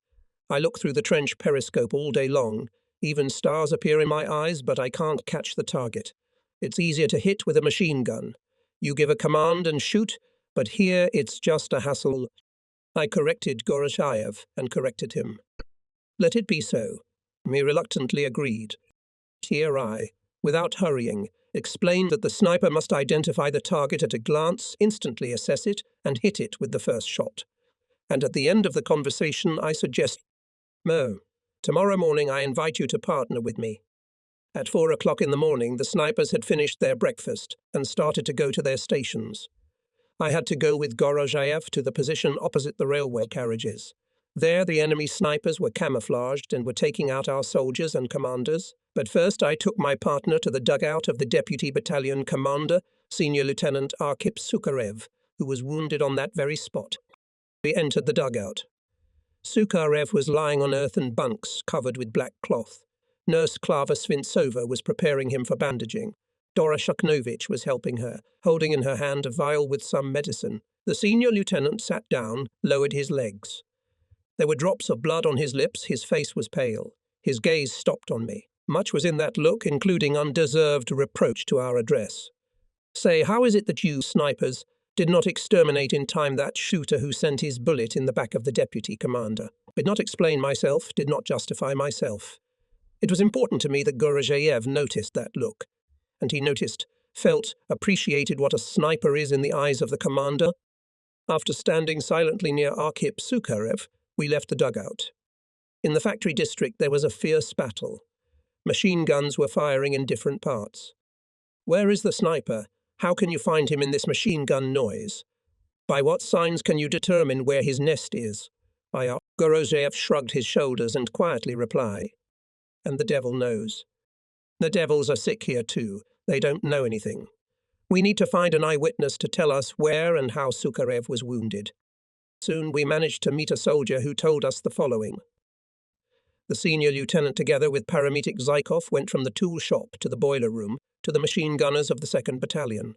I look through the trench periscope all day long. Even stars appear in my eyes, but I can't catch the target. It's easier to hit with a machine gun. You give a command and shoot, but here it's just a hassle. I corrected Goroshayev and corrected him. Let it be so. He reluctantly agreed. Here I, without hurrying, explained that the sniper must identify the target at a glance, instantly assess it, and hit it with the first shot. And at the end of the conversation I suggest, Mo, tomorrow morning I invite you to partner with me. At 4 o'clock in the morning, the snipers had finished their breakfast and started to go to their stations. I had to go with Goroshayev to the position opposite the railway carriages. There the enemy snipers were camouflaged and were taking out our soldiers and commanders. But first I took my partner to the dugout of the Deputy Battalion Commander, Senior Lieutenant Arkhip Sukharev, who was wounded on that very spot. We entered the dugout. Sukharev was lying on earthen bunks covered with black cloth. Nurse Klava Svintsova was preparing him for bandaging. Dora Shuknovich was helping her, holding in her hand a vial with some medicine. The senior lieutenant sat down, lowered his legs. There were drops of blood on his lips, his face was pale. His gaze stopped on me. Much was in that look, including undeserved reproach to our address. Say, how is it that you, snipers, did not exterminate in time that shooter who sent his bullet in the back of the deputy commander? Did not explain myself, did not justify myself. It was important to me that Goroshayev noticed that look. And he noticed, felt, appreciated what a sniper is in the eyes of the commander. After standing silently near Arkhip Sukharev, we left the dugout. In the factory district there was a fierce battle. Machine guns were firing in different parts. Where is the sniper? How can you find him in this machine gun noise? By what signs can you determine where his nest is? Goroshayev shrugged his shoulders and quietly replied, and the devil knows. The devils are sick here too. They don't know anything. We need to find an eyewitness to tell us where and how Sukharev was wounded. Soon we managed to meet a soldier who told us the following. The senior lieutenant, together with Parametic Zykov, went from the tool shop to the boiler room to the machine gunners of the 2nd Battalion.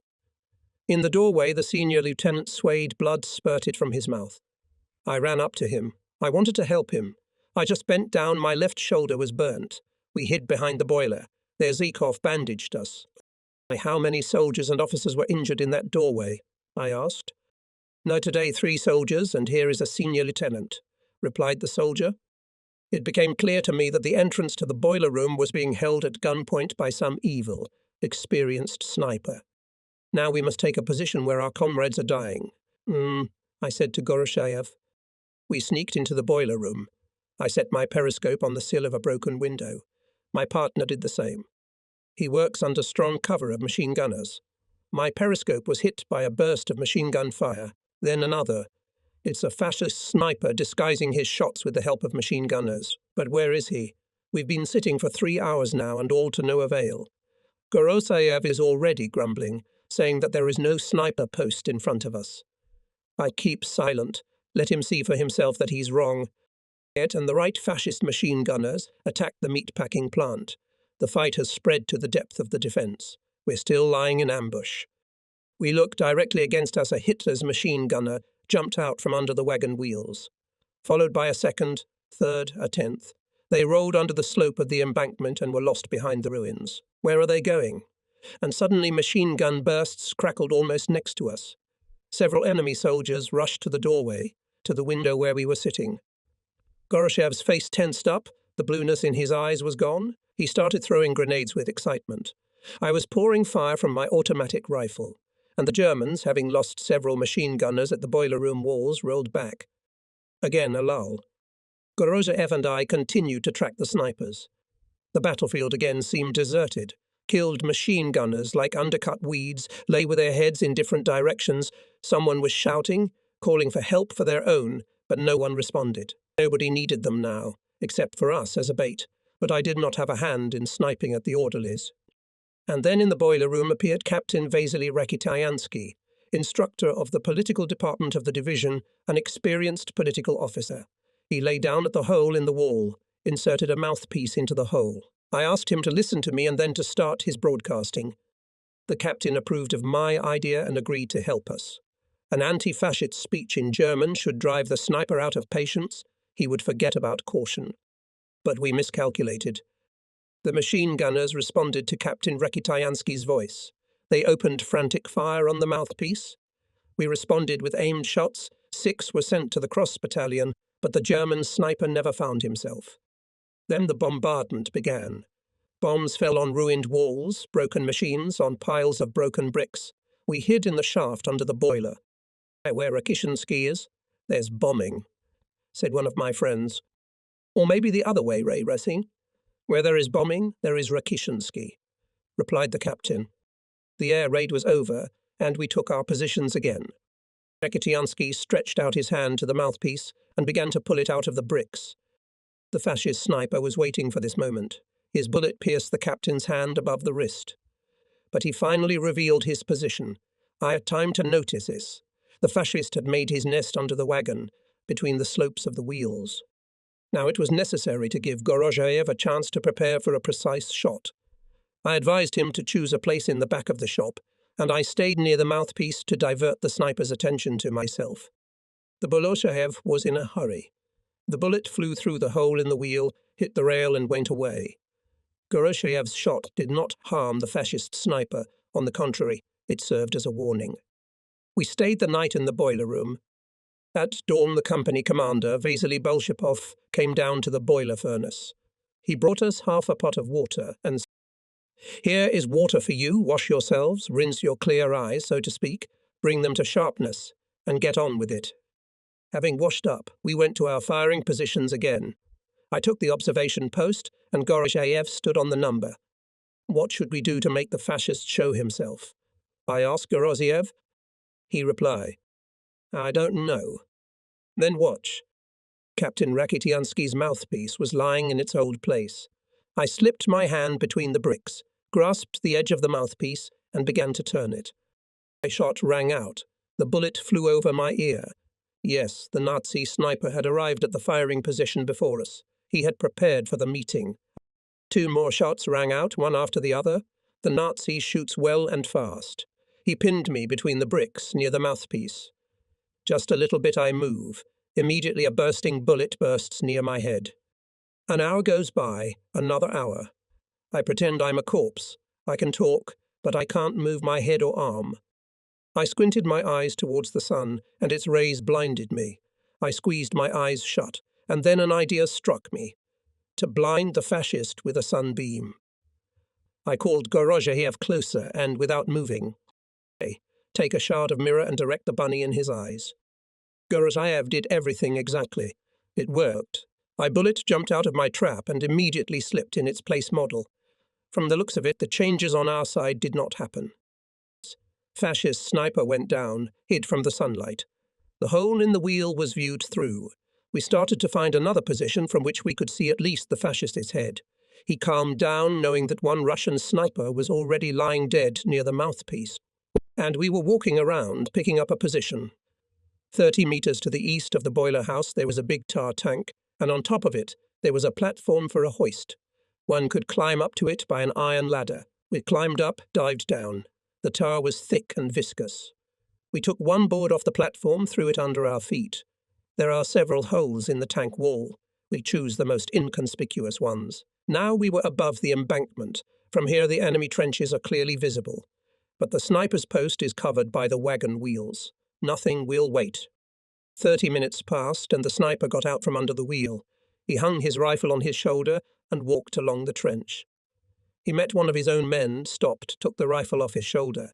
In the doorway, the senior lieutenant swayed, blood spurted from his mouth. I ran up to him. I wanted to help him. I just bent down, my left shoulder was burnt. We hid behind the boiler. There Zykov bandaged us. How many soldiers and officers were injured in that doorway? I asked. No, today 3 soldiers, and here is a senior lieutenant, replied the soldier. It became clear to me that the entrance to the boiler room was being held at gunpoint by some evil, experienced sniper. Now we must take a position where our comrades are dying. I said to Goroshayev. We sneaked into the boiler room. I set my periscope on the sill of a broken window. My partner did the same. He works under strong cover of machine gunners. My periscope was hit by a burst of machine gun fire, then another. It's a fascist sniper disguising his shots with the help of machine gunners. But where is he? We've been sitting for 3 hours now, and all to no avail. Goroshayev is already grumbling, saying that there is no sniper post in front of us. I keep silent, let him see for himself that he's wrong. And the right fascist machine gunners attacked the meat-packing plant. The fight has spread to the depth of the defence. We're still lying in ambush. We look directly against us. A Hitler's machine gunner jumped out from under the wagon wheels. Followed by a second, third, a 10th. They rolled under the slope of the embankment and were lost behind the ruins. Where are they going? And suddenly machine gun bursts crackled almost next to us. Several enemy soldiers rushed to the doorway, to the window where we were sitting. Goroshev's face tensed up, the blueness in his eyes was gone. He started throwing grenades with excitement. I was pouring fire from my automatic rifle, and the Germans, having lost several machine gunners at the boiler room walls, rolled back. Again a lull. Goroshev and I continued to track the snipers. The battlefield again seemed deserted. Killed machine gunners, like undercut weeds, lay with their heads in different directions. Someone was shouting, calling for help for their own, but no one responded. Nobody needed them now, except for us as a bait. but I did not have a hand in sniping at the orderlies. And then in the boiler room appeared Captain Vasily Rakitayansky, instructor of the political department of the division, an experienced political officer. He lay down at the hole in the wall, inserted a mouthpiece into the hole. I asked him to listen to me and then to start his broadcasting. The captain approved of my idea and agreed to help us. An anti-fascist speech in German should drive the sniper out of patience. He would forget about caution. But we miscalculated. The machine gunners responded to Captain Rakitayansky's voice. They opened frantic fire on the mouthpiece. We responded with aimed shots. 6 were sent to the Cross Battalion, but the German sniper never found himself. Then the bombardment began. Bombs fell on ruined walls, broken machines, on piles of broken bricks. We hid in the shaft under the boiler. Where Rakishinsky is, there's bombing, said one of my friends. Or maybe the other way, Ray Racing. Where there is bombing, there is Rakishinsky, replied the captain. The air raid was over, and we took our positions again. Rakitiansky stretched out his hand to the mouthpiece and began to pull it out of the bricks. The fascist sniper was waiting for this moment. His bullet pierced the captain's hand above the wrist. But he finally revealed his position. I had time to notice this. The fascist had made his nest under the wagon, between the slopes of the wheels. Now it was necessary to give Gorozhayev a chance to prepare for a precise shot. I advised him to choose a place in the back of the shop, and I stayed near the mouthpiece to divert the sniper's attention to myself. The Boloshayev was in a hurry. The bullet flew through the hole in the wheel, hit the rail and went away. Goroshayev's shot did not harm the fascist sniper. On the contrary, it served as a warning. We stayed the night in the boiler room. At dawn, the company commander, Vasily Bolshapov, came down to the boiler furnace. He brought us half a pot of water and said, "Here is water for you. Wash yourselves, rinse your clear eyes, so to speak, bring them to sharpness, and get on with it." Having washed up, we went to our firing positions again. I took the observation post, and Gorozhayev stood on the number. What should we do to make the fascist show himself? I asked Gorozhayev. He replied, "I don't know." Then watch. Captain Rakitiansky's mouthpiece was lying in its old place. I slipped my hand between the bricks, grasped the edge of the mouthpiece, and began to turn it. My shot rang out. The bullet flew over my ear. Yes, the Nazi sniper had arrived at the firing position before us. He had prepared for the meeting. 2 more shots rang out, one after the other. The Nazi shoots well and fast. He pinned me between the bricks near the mouthpiece. Just a little bit I move. Immediately a bursting bullet bursts near my head. An hour goes by, another hour. I pretend I'm a corpse. I can talk, but I can't move my head or arm. I squinted my eyes towards the sun, and its rays blinded me. I squeezed my eyes shut, and then an idea struck me. To blind the fascist with a sunbeam. I called Gorozhayev closer, and without moving, take a shard of mirror and direct the bunny in his eyes. Gorozhayev did everything exactly. It worked. My bullet jumped out of my trap and immediately slipped in its place model. From the looks of it, the changes on our side did not happen. Fascist sniper went down, hid from the sunlight. The hole in the wheel was viewed through. We started to find another position from which we could see at least the fascist's head. He calmed down, knowing that one Russian sniper was already lying dead near the mouthpiece. And we were walking around, picking up a position. 30 meters to the east of the boiler house there was a big tar tank, and on top of it there was a platform for a hoist. One could climb up to it by an iron ladder. We climbed up, dived down. The tar was thick and viscous. We took one board off the platform, threw it under our feet. There are several holes in the tank wall. We choose the most inconspicuous ones. Now we were above the embankment. From here the enemy trenches are clearly visible. But the sniper's post is covered by the wagon wheels. Nothing will wait. 30 minutes passed, and the sniper got out from under the wheel. He hung his rifle on his shoulder and walked along the trench. He met one of his own men, stopped, took the rifle off his shoulder.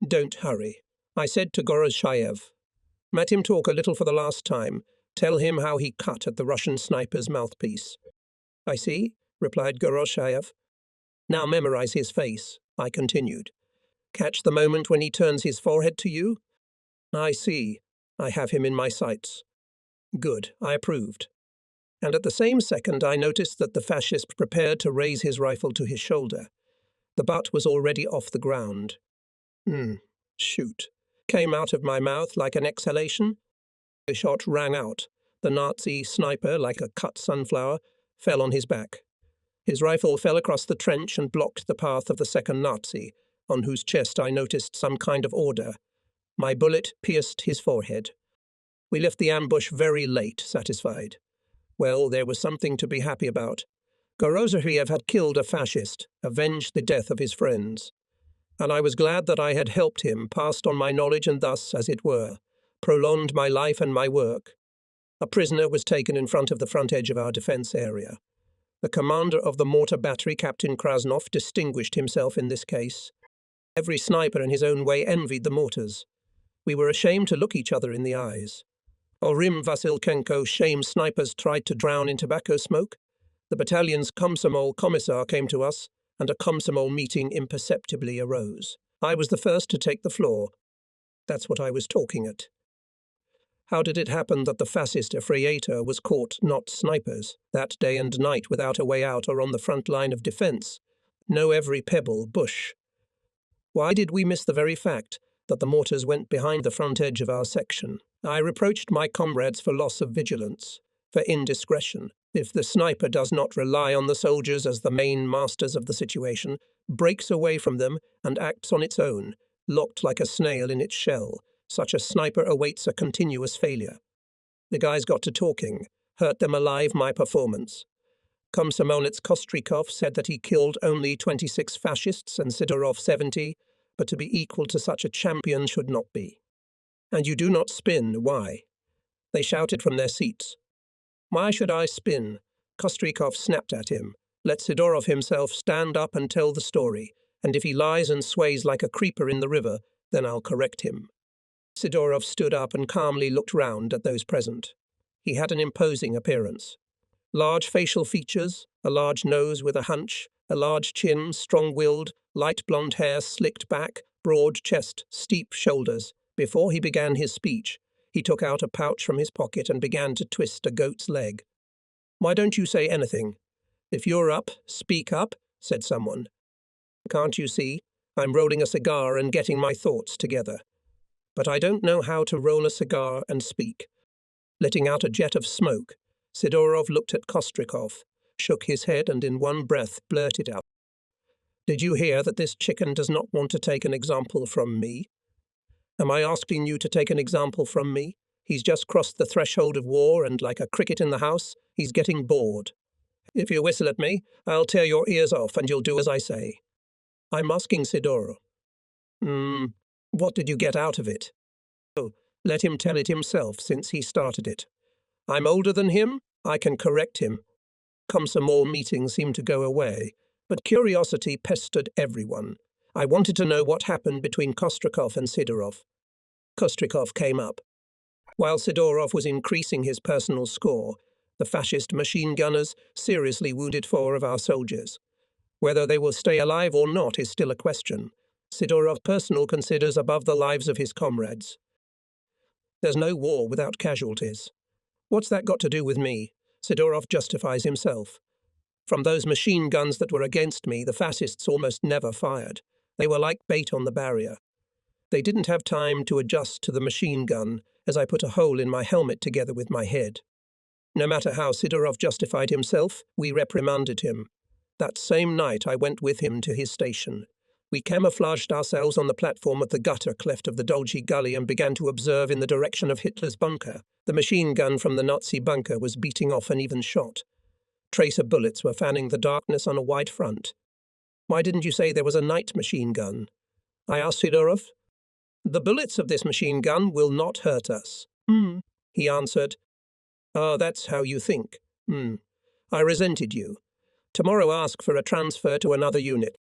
"Don't hurry," I said to Gorozhayev. "Let him talk a little for the last time. Tell him how he cut at the Russian sniper's mouthpiece." "I see," replied Gorozhayev. "Now memorize his face," I continued. "Catch the moment when he turns his forehead to you." "I see. I have him in my sights." "Good," I approved. and at the same second I noticed that the fascist prepared to raise his rifle to his shoulder. The butt was already off the ground. Shoot. Came out of my mouth like an exhalation. The shot rang out. The Nazi sniper, like a cut sunflower, fell on his back. His rifle fell across the trench and blocked the path of the second Nazi, on whose chest I noticed some kind of order. My bullet pierced his forehead. We left the ambush very late, satisfied. Well, there was something to be happy about. Gorozhiev had killed a fascist, avenged the death of his friends. And I was glad that I had helped him, passed on my knowledge and thus, as it were, prolonged my life and my work. A prisoner was taken in front of the front edge of our defence area. The commander of the mortar battery, Captain Krasnov, distinguished himself in this case. Every sniper in his own way envied the mortars. We were ashamed to look each other in the eyes. Orim Vasilchenko shame snipers tried to drown in tobacco smoke. The battalion's Komsomol commissar came to us, and a Komsomol meeting imperceptibly arose. I was the first to take the floor. That's what I was talking at. How did it happen that the fascist Efreator was caught not snipers, that day and night without a way out or on the front line of defence? Know every pebble, bush. Why did we miss the very fact that the mortars went behind the front edge of our section? I reproached my comrades for loss of vigilance, for indiscretion. If the sniper does not rely on the soldiers as the main masters of the situation, breaks away from them and acts on its own, locked like a snail in its shell, such a sniper awaits a continuous failure. The guys got to talking, hurt them alive my performance. Komsomolets Kostrikov said that he killed only 26 fascists and Sidorov 70, but to be equal to such a champion should not be. And you do not spin, why? They shouted from their seats. Why should I spin? Kostrikov snapped at him. Let Sidorov himself stand up and tell the story, and if he lies and sways like a creeper in the river, then I'll correct him. Sidorov stood up and calmly looked round at those present. He had an imposing appearance. Large facial features, a large nose with a hunch, a large chin, strong-willed, light blonde hair slicked back, broad chest, steep shoulders. Before he began his speech, he took out a pouch from his pocket and began to twist a goat's leg. Why don't you say anything? If you're up, speak up, said someone. Can't you see? I'm rolling a cigar and getting my thoughts together. But I don't know how to roll a cigar and speak. Letting out a jet of smoke, Sidorov looked at Kostrikov, shook his head and in one breath blurted out, Did you hear that this chicken does not want to take an example from me? Am I asking you to take an example from me? He's just crossed the threshold of war and like a cricket in the house, he's getting bored. If you whistle at me, I'll tear your ears off and you'll do as I say. I'm asking Sidorov. What did you get out of it? Oh, let him tell it himself since he started it. I'm older than him, I can correct him. Komsomol meetings seemed to go away, but curiosity pestered everyone. I wanted to know what happened between Kostrikov and Sidorov. Kostrikov came up. While Sidorov was increasing his personal score, the fascist machine gunners seriously wounded 4 of our soldiers. Whether they will stay alive or not is still a question. Sidorov personal considers above the lives of his comrades. There's no war without casualties. What's that got to do with me? Sidorov justifies himself. From those machine guns that were against me, the fascists almost never fired. They were like bait on the barrier. They didn't have time to adjust to the machine gun as I put a hole in my helmet together with my head. No matter how Sidorov justified himself, we reprimanded him. That same night I went with him to his station. We camouflaged ourselves on the platform of the gutter cleft of the Dolgy Gully and began to observe in the direction of Hitler's bunker. The machine gun from the Nazi bunker was beating off an even shot. Tracer bullets were fanning the darkness on a white front. Why didn't you say there was a night machine gun? I asked Sidorov. The bullets of this machine gun will not hurt us. He answered. Ah, that's how you think. I resented you. Tomorrow ask for a transfer to another unit.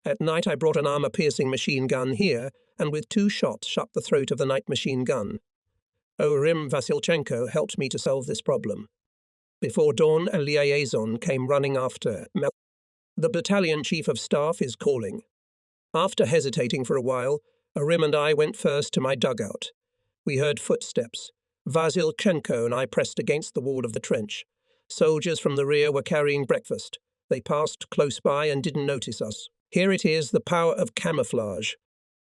At night I brought an armor-piercing machine gun here, and with 2 shots shut the throat of the night machine gun. Orim Vasilchenko helped me to solve this problem. Before dawn, a liaison came running after. The battalion chief of staff is calling. After hesitating for a while, Orim and I went first to my dugout. We heard footsteps. Vasilchenko and I pressed against the wall of the trench. Soldiers from the rear were carrying breakfast. They passed close by and didn't notice us. Here it is, the power of camouflage.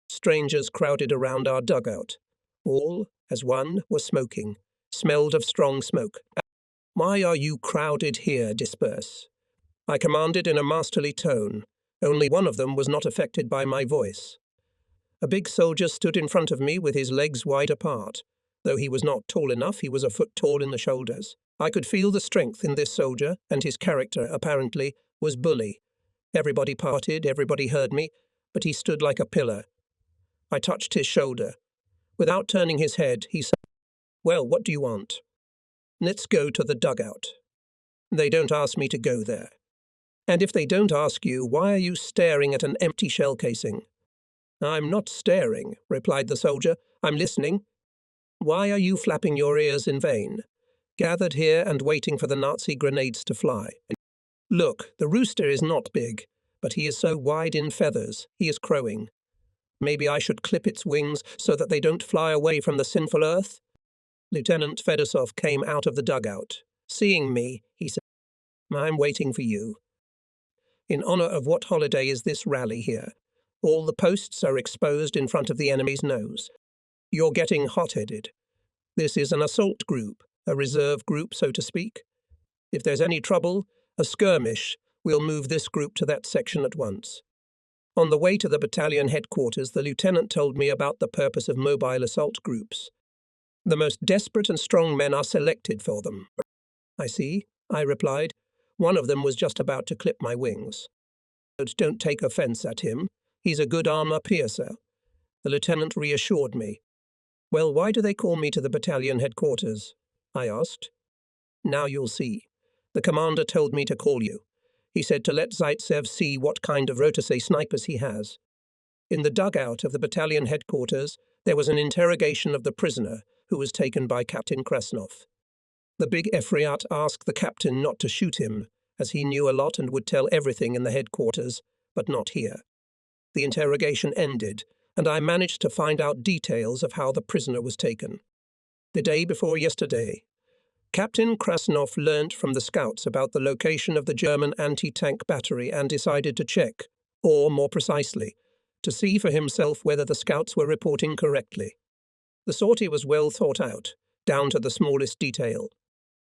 Strangers crowded around our dugout. All, as one, were smoking, smelled of strong smoke. "Why are you crowded here? Disperse," I commanded in a masterly tone. Only one of them was not affected by my voice. A big soldier stood in front of me with his legs wide apart. Though he was not tall enough, he was a foot tall in the shoulders. I could feel the strength in this soldier, and his character, apparently, was bully. Everybody parted, everybody heard me, but he stood like a pillar. I touched his shoulder. Without turning his head, he said, "Well, what do you want?" "Let's go to the dugout." "They don't ask me to go there." "And if they don't ask you, why are you staring at an empty shell casing?" "I'm not staring," replied the soldier. "I'm listening." "Why are you flapping your ears in vain? Gathered here and waiting for the Nazi grenades to fly. Look, the rooster is not big, but he is so wide in feathers, he is crowing. Maybe I should clip its wings so that they don't fly away from the sinful earth?" Lieutenant Fedosov came out of the dugout. Seeing me, he said, "I'm waiting for you." "In honor of what holiday is this rally here? All the posts are exposed in front of the enemy's nose. You're getting hot-headed. This is an assault group, a reserve group, so to speak. If there's any trouble, a skirmish, we'll move this group to that section at once." On the way to the battalion headquarters, the lieutenant told me about the purpose of mobile assault groups. The most desperate and strong men are selected for them. "I see," I replied. One of them was just about to clip my wings. "Don't take offense at him. He's a good armor piercer." The lieutenant reassured me. "Well, why do they call me to the battalion headquarters?" I asked. "Now you'll see. The commander told me to call you. He said to let Zaitsev see what kind of Rotasay snipers he has." In the dugout of the battalion headquarters, there was an interrogation of the prisoner, who was taken by Captain Krasnov. The big Efriat asked the captain not to shoot him, as he knew a lot and would tell everything in the headquarters, but not here. The interrogation ended, and I managed to find out details of how the prisoner was taken. The day before yesterday, Captain Krasnov learnt from the scouts about the location of the German anti-tank battery and decided to check, or more precisely, to see for himself whether the scouts were reporting correctly. The sortie was well thought out, down to the smallest detail.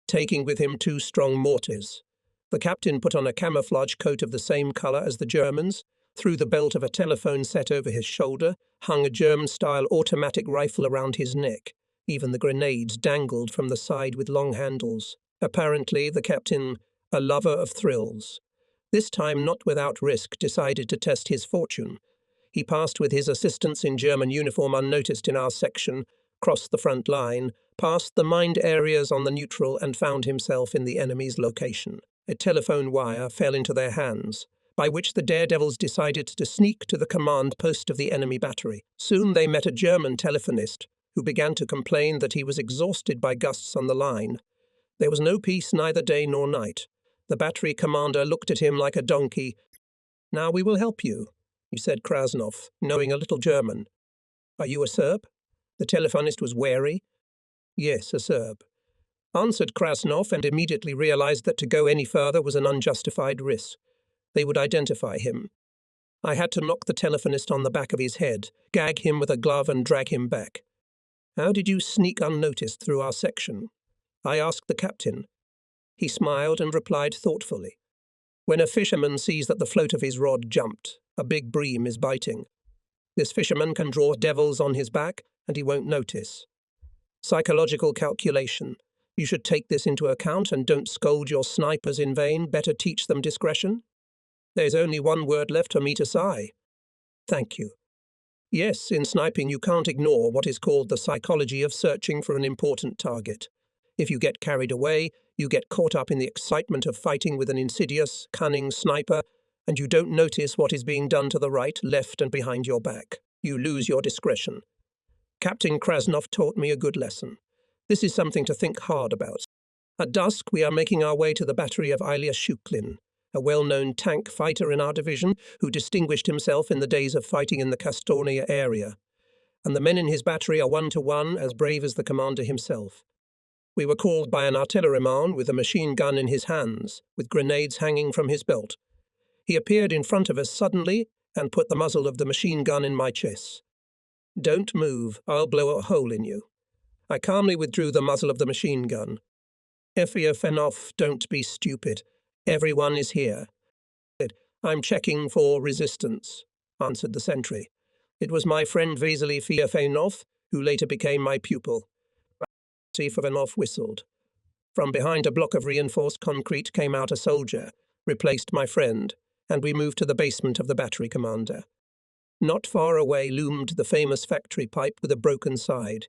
Taking with him 2 strong mortars. The captain put on a camouflage coat of the same colour as the Germans. Through the belt of a telephone set over his shoulder hung a German-style automatic rifle around his neck. Even the grenades dangled from the side with long handles. Apparently, the captain, a lover of thrills, this time not without risk, decided to test his fortune. He passed with his assistants in German uniform unnoticed in our section, crossed the front line, passed the mined areas on the neutral and found himself in the enemy's location. A telephone wire fell into their hands, by which the daredevils decided to sneak to the command post of the enemy battery. Soon they met a German telephonist, who began to complain that he was exhausted by gusts on the line. There was no peace neither day nor night. The battery commander looked at him like a donkey. "Now we will help you," he said Krasnov, knowing a little German. "Are you a Serb?" The telephonist was wary. "Yes, a Serb," answered Krasnov, and immediately realized that to go any further was an unjustified risk. They would identify him. I had to knock the telephonist on the back of his head, gag him with a glove and drag him back. "How did you sneak unnoticed through our section?" I asked the captain. He smiled and replied thoughtfully. "When a fisherman sees that the float of his rod jumped, a big bream is biting. This fisherman can draw devils on his back, and he won't notice. Psychological calculation. You should take this into account and don't scold your snipers in vain. Better teach them discretion." There's only one word left for me to sigh. "Thank you." Yes, in sniping you can't ignore what is called the psychology of searching for an important target. If you get carried away, you get caught up in the excitement of fighting with an insidious, cunning sniper, and you don't notice what is being done to the right, left, and behind your back. You lose your discretion. Captain Krasnov taught me a good lesson. This is something to think hard about. At dusk, we are making our way to the battery of Ilya Shuklin, a well-known tank fighter in our division who distinguished himself in the days of fighting in the Kastonia area. And the men in his battery are 1-to-1, as brave as the commander himself. We were called by an artilleryman with a machine gun in his hands, with grenades hanging from his belt. He appeared in front of us suddenly and put the muzzle of the machine gun in my chest. "Don't move, I'll blow a hole in you." I calmly withdrew the muzzle of the machine gun. "Fenof, don't be stupid. Everyone is here." "I'm checking for resistance," answered the sentry. It was my friend Vasily Fenof, who later became my pupil. Fenof whistled. From behind a block of reinforced concrete came out a soldier, replaced my friend, and we moved to the basement of the battery commander. Not far away loomed the famous factory pipe with a broken side.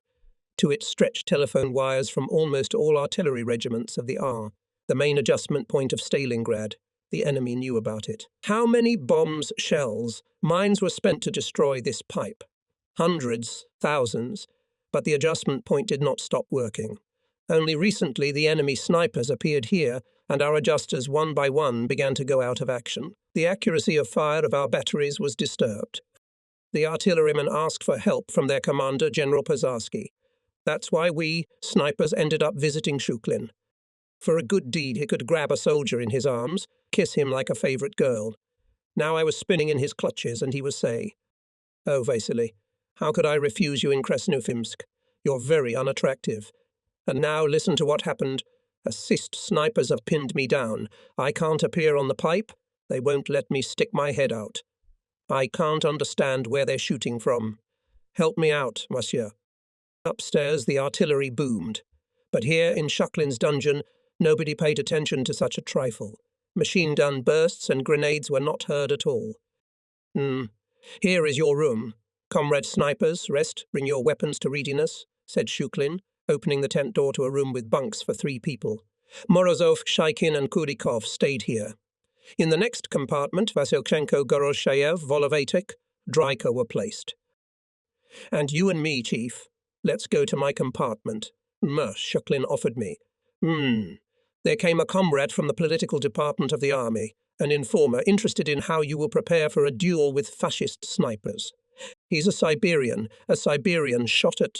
To it stretched telephone wires from almost all artillery regiments of the R, the main adjustment point of Stalingrad. The enemy knew about it. How many bombs, shells, mines were spent to destroy this pipe? Hundreds, thousands, but the adjustment point did not stop working. Only recently the enemy snipers appeared here, and our adjusters one by one began to go out of action. The accuracy of fire of our batteries was disturbed. The artillerymen asked for help from their commander, General Pozharsky. That's why we, snipers, ended up visiting Shuklin. For a good deed, he could grab a soldier in his arms, kiss him like a favorite girl. Now I was spinning in his clutches, and he would say, "Oh, Vasily, how could I refuse you in Krasnofimsk? You're very unattractive. And now listen to what happened. Assist snipers have pinned me down. I can't appear on the pipe. They won't let me stick my head out. I can't understand where they're shooting from. Help me out, monsieur." Upstairs the artillery boomed. But here in Shuklin's dungeon, nobody paid attention to such a trifle. Machine gun bursts and grenades were not heard at all. "Here is your room. Comrade snipers, rest, bring your weapons to readiness," said Shuklin, opening the tent door to a room with bunks for 3 people. Morozov, Shaikin and Kurikov stayed here. In the next compartment, Vasilchenko, Goroshayev, Volovatek, Draika were placed. "And you and me, Chief. Let's go to my compartment," Shuklin offered me. There came a comrade from the political department of the army, an informer interested in how you will prepare for a duel with fascist snipers. He's a Siberian shot at...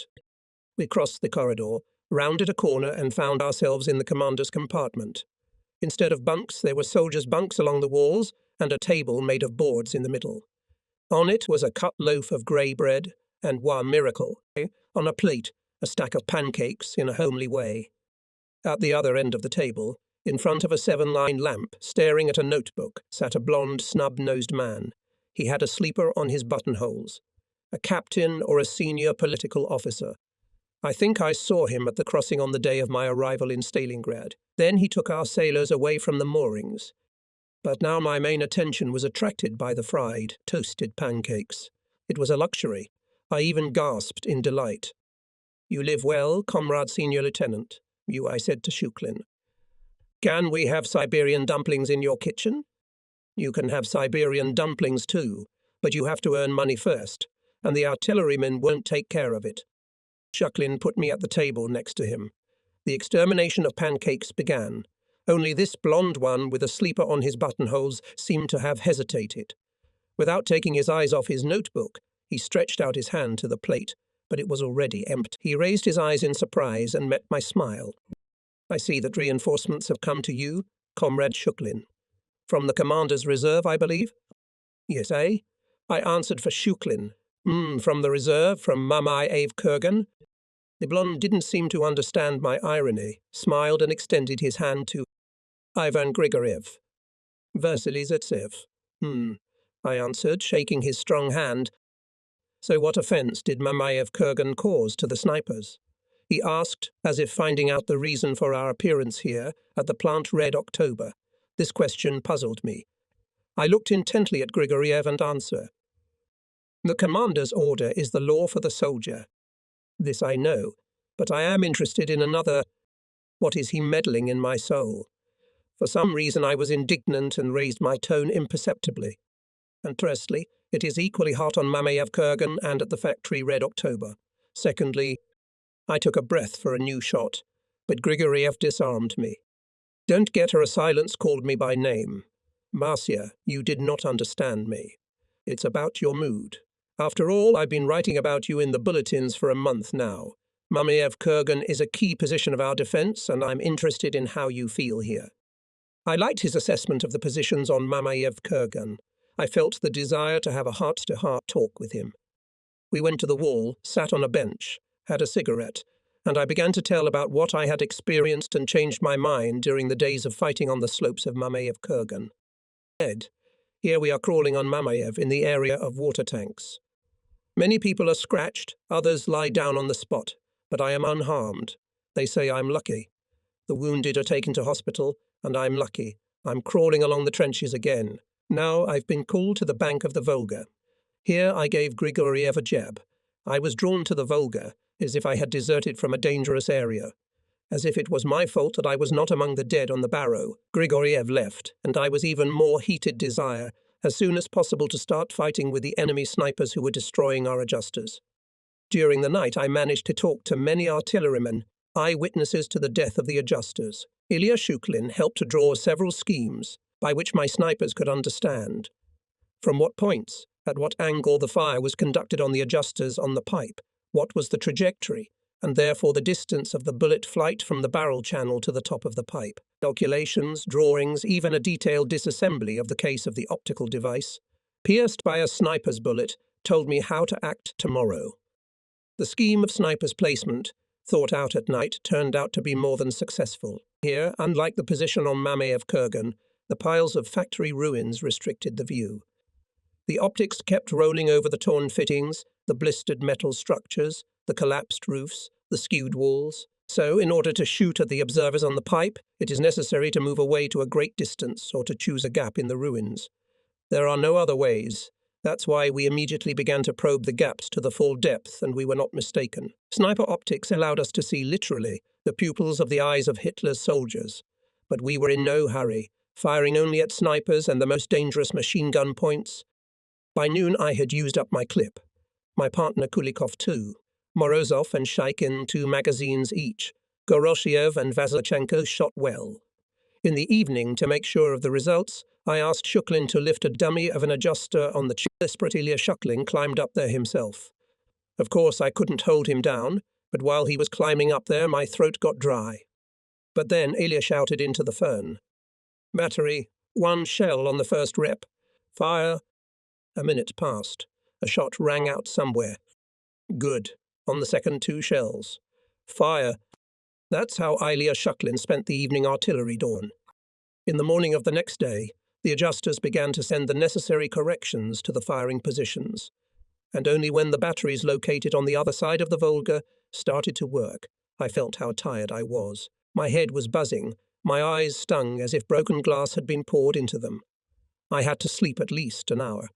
We crossed the corridor, rounded a corner and found ourselves in the commander's compartment. Instead of bunks, there were soldiers' bunks along the walls and a table made of boards in the middle. On it was a cut loaf of grey bread and, one miracle, on a plate, a stack of pancakes in a homely way. At the other end of the table, in front of a 7-line lamp, staring at a notebook, sat a blond, snub-nosed man. He had a sleeper on his buttonholes. A captain or a senior political officer. I think I saw him at the crossing on the day of my arrival in Stalingrad. Then he took our sailors away from the moorings. But now my main attention was attracted by the fried, toasted pancakes. It was a luxury. I even gasped in delight. "You live well, comrade senior lieutenant," I said to Shuklin. "Can we have Siberian dumplings in your kitchen?" "You can have Siberian dumplings too, but you have to earn money first, and the artillerymen won't take care of it." Shuklin put me at the table next to him. The extermination of pancakes began. Only this blond one with a sleeper on his buttonholes seemed to have hesitated. Without taking his eyes off his notebook, he stretched out his hand to the plate, but it was already empty. He raised his eyes in surprise and met my smile. "I see that reinforcements have come to you, Comrade Shuklin. From the commander's reserve, I believe?" "Yes, eh?" I answered for Shuklin. From the reserve, from Mamayev Kurgan." The blonde didn't seem to understand my irony, smiled and extended his hand to Ivan Grigoriev. "Vasily Zaitsev." I answered, shaking his strong hand. "So what offence did Mamayev Kurgan cause to the snipers?" He asked, as if finding out the reason for our appearance here at the plant Red October. This question puzzled me. I looked intently at Grigoriev and answered. "The commander's order is the law for the soldier. This I know, but I am interested in another. What is he meddling in my soul?" For some reason I was indignant and raised my tone imperceptibly. And firstly, it is equally hot on Mamayev Kurgan and at the factory Red October. Secondly, I took a breath for a new shot, but Grigoriev disarmed me. "Don't get her a silence called me by name. Marcia, you did not understand me. It's about your mood. After all, I've been writing about you in the bulletins for a month now. Mamayev Kurgan is a key position of our defence, and I'm interested in how you feel here. I liked his assessment of the positions on Mamayev Kurgan. I felt the desire to have a heart-to-heart talk with him. We went to the wall, sat on a bench, had a cigarette, and I began to tell about what I had experienced and changed my mind during the days of fighting on the slopes of Mamayev Kurgan. Here we are crawling on Mamayev in the area of water tanks. Many people are scratched, others lie down on the spot, but I am unharmed. They say I'm lucky. The wounded are taken to hospital, and I'm lucky. I'm crawling along the trenches again. Now I've been called to the bank of the Volga. Here I gave Grigoriev a jab. I was drawn to the Volga, as if I had deserted from a dangerous area. As if it was my fault that I was not among the dead on the barrow. Grigoriev left, and I was even more heated desire, as soon as possible, to start fighting with the enemy snipers who were destroying our adjusters. During the night I managed to talk to many artillerymen, eyewitnesses to the death of the adjusters. Ilya Shuklin helped to draw several schemes, by which my snipers could understand from what points, at what angle the fire was conducted on the adjusters on the pipe, what was the trajectory, and therefore the distance of the bullet flight from the barrel channel to the top of the pipe. Calculations, drawings, even a detailed disassembly of the case of the optical device, pierced by a sniper's bullet, told me how to act tomorrow. The scheme of sniper's placement, thought out at night, turned out to be more than successful. Here, unlike the position on Mamayev Kurgan, the piles of factory ruins restricted the view. The optics kept rolling over the torn fittings, the blistered metal structures, the collapsed roofs, the skewed walls. So, in order to shoot at the observers on the pipe, it is necessary to move away to a great distance or to choose a gap in the ruins. There are no other ways. That's why we immediately began to probe the gaps to the full depth, and we were not mistaken. Sniper optics allowed us to see literally the pupils of the eyes of Hitler's soldiers. But we were in no hurry, firing only at snipers and the most dangerous machine gun points. By noon I had used up my clip. My partner Kulikov too. Morozov and Shaikin 2 magazines each. Goroshiev and Vazlichenko shot well. In the evening, to make sure of the results, I asked Shuklin to lift a dummy of an adjuster on the desperate Ilya Shuklin climbed up there himself. Of course, I couldn't hold him down, but while he was climbing up there, my throat got dry. But then Ilya shouted into the phone. Battery, 1 shell on the first rep. Fire. A minute passed. A shot rang out somewhere. Good. On the second 2 shells. Fire. That's how Ilya Shuklin spent the evening artillery dawn. In the morning of the next day, the adjusters began to send the necessary corrections to the firing positions, and only when the batteries located on the other side of the Volga started to work, I felt how tired I was. My head was buzzing, my eyes stung as if broken glass had been poured into them. I had to sleep at least an hour.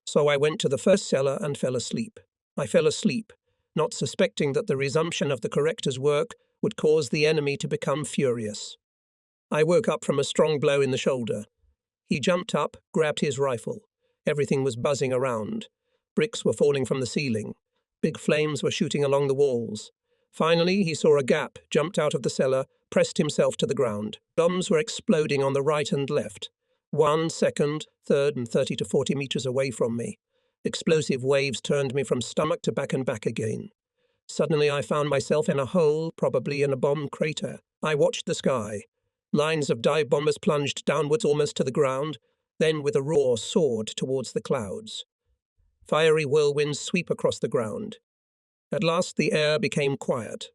So I went to the first cellar and fell asleep. I fell asleep, not suspecting that the resumption of the corrector's work would cause the enemy to become furious. I woke up from a strong blow in the shoulder. He jumped up, grabbed his rifle. Everything was buzzing around. Bricks were falling from the ceiling. Big flames were shooting along the walls. Finally, he saw a gap, jumped out of the cellar, pressed himself to the ground. Bombs were exploding on the right and left. 1 second, third, and 30 to 40 meters away from me. Explosive waves turned me from stomach to back and back again. Suddenly I found myself in a hole, probably in a bomb crater. I watched the sky. Lines of dive bombers plunged downwards almost to the ground, then with a roar soared towards the clouds. Fiery whirlwinds sweep across the ground. At last the air became quiet.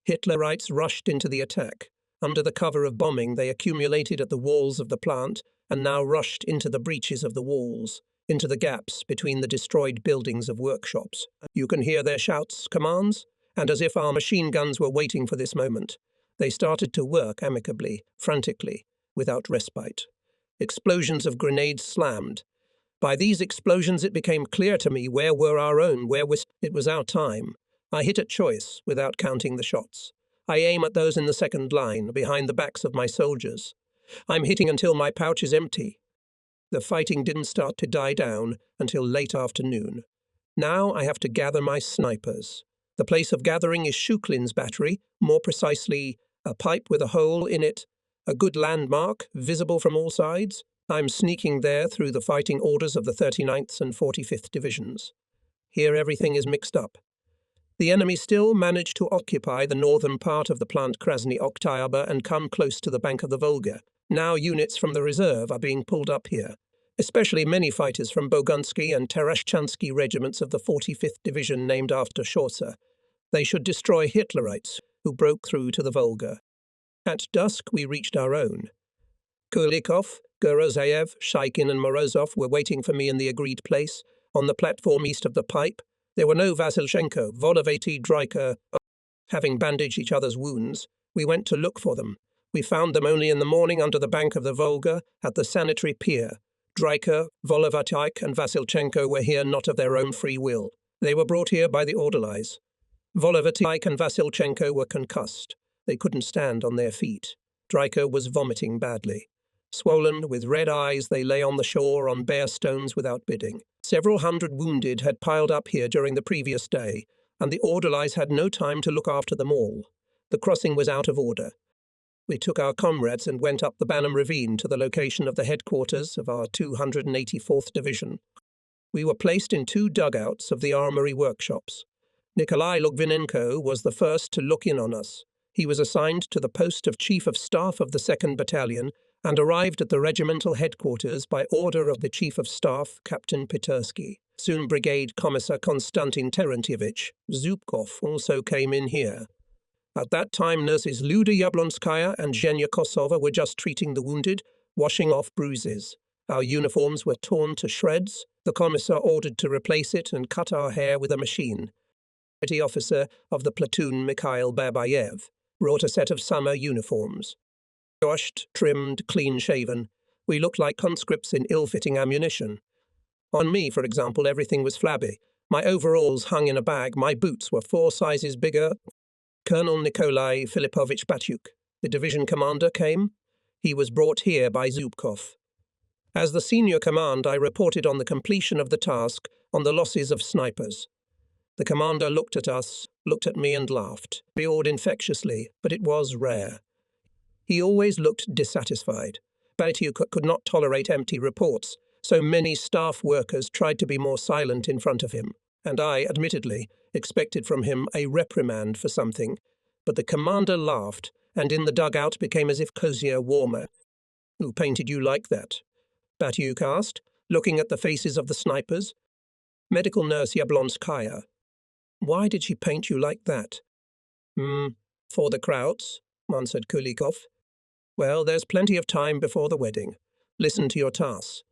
Hitlerites rushed into the attack. Under the cover of bombing, they accumulated at the walls of the plant and now rushed into the breaches of the walls, into the gaps between the destroyed buildings of workshops. You can hear their shouts, commands, and as if our machine guns were waiting for this moment, they started to work amicably, frantically, without respite. Explosions of grenades slammed. By these explosions it became clear to me where were our own, it was our time. I hit at choice, without counting the shots. I aim at those in the second line, behind the backs of my soldiers. I'm hitting until my pouch is empty. The fighting didn't start to die down until late afternoon. Now I have to gather my snipers. The place of gathering is Shuklin's battery, more precisely, a pipe with a hole in it, a good landmark, visible from all sides. I'm sneaking there through the fighting orders of the 39th and 45th Divisions. Here everything is mixed up. The enemy still managed to occupy the northern part of the plant Krasny Oktyabr and come close to the bank of the Volga. Now units from the reserve are being pulled up here, especially many fighters from Bogunsky and Tereshchansky regiments of the 45th Division named after Shorsa. They should destroy Hitlerites who broke through to the Volga. At dusk we reached our own. Kulikov, Gorozayev, Shaikin and Morozov were waiting for me in the agreed place, on the platform east of the pipe. There were no Vasilchenko, Volovety, Dryka. Having bandaged each other's wounds, we went to look for them. We found them only in the morning under the bank of the Volga at the sanitary pier. Dryka, Volovatyk and Vasilchenko were here not of their own free will. They were brought here by the orderlies. Volovatyk and Vasilchenko were concussed. They couldn't stand on their feet. Dryka was vomiting badly. Swollen, with red eyes, they lay on the shore on bare stones without bidding. Several hundred wounded had piled up here during the previous day, and the orderlies had no time to look after them all. The crossing was out of order. We took our comrades and went up the Banam ravine to the location of the headquarters of our 284th Division. We were placed in 2 dugouts of the armory workshops. Nikolai Lugvinenko was the first to look in on us. He was assigned to the post of Chief of Staff of the 2nd Battalion and arrived at the regimental headquarters by order of the Chief of Staff, Captain Petersky. Soon Brigade Commissar Konstantin Terentievich Zubkov also came in here. At that time, nurses Luda Yablonskaya and Zhenya Kosova were just treating the wounded, washing off bruises. Our uniforms were torn to shreds. The commissar ordered to replace it and cut our hair with a machine. The officer of the platoon, Mikhail Babayev, brought a set of summer uniforms. Washed, trimmed, clean-shaven, we looked like conscripts in ill-fitting ammunition. On me, for example, everything was flabby. My overalls hung in a bag, my boots were 4 sizes bigger. Colonel Nikolai Filipovich Batyuk, the division commander, came. He was brought here by Zubkov. As the senior command, I reported on the completion of the task, on the losses of snipers. The commander looked at us, looked at me and laughed, roared infectiously, but it was rare. He always looked dissatisfied. Batyuk could not tolerate empty reports, so many staff workers tried to be more silent in front of him, and I, admittedly, expected from him a reprimand for something, but the commander laughed, and in the dugout became as if cozier, warmer. "Who painted you like that?" Batyuk asked, looking at the faces of the snipers. "Medical nurse Yablonskaya." "Why did she paint you like that?" For the Krauts," answered Kulikov. "Well, there's plenty of time before the wedding. Listen to your tasks.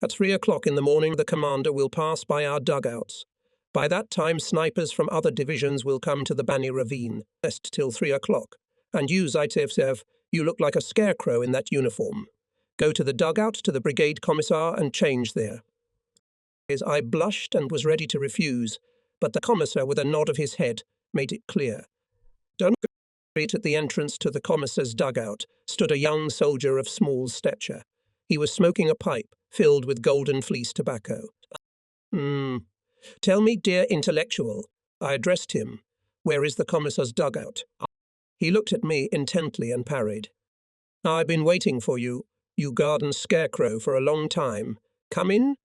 At 3 o'clock in the morning, the commander will pass by our dugouts. By that time, snipers from other divisions will come to the Bany ravine, rest till 3 o'clock. And you, Zaitsev, you look like a scarecrow in that uniform. Go to the dugout to the brigade commissar and change there." I blushed and was ready to refuse, but the commissar, with a nod of his head, made it clear. Don't go. At the entrance to the commissar's dugout stood a young soldier of small stature. He was smoking a pipe filled with golden fleece tobacco. "Tell me, dear intellectual," I addressed him, "where is the commissar's dugout?" He looked at me intently and parried. "I've been waiting for you, you garden scarecrow, for a long time. Come in."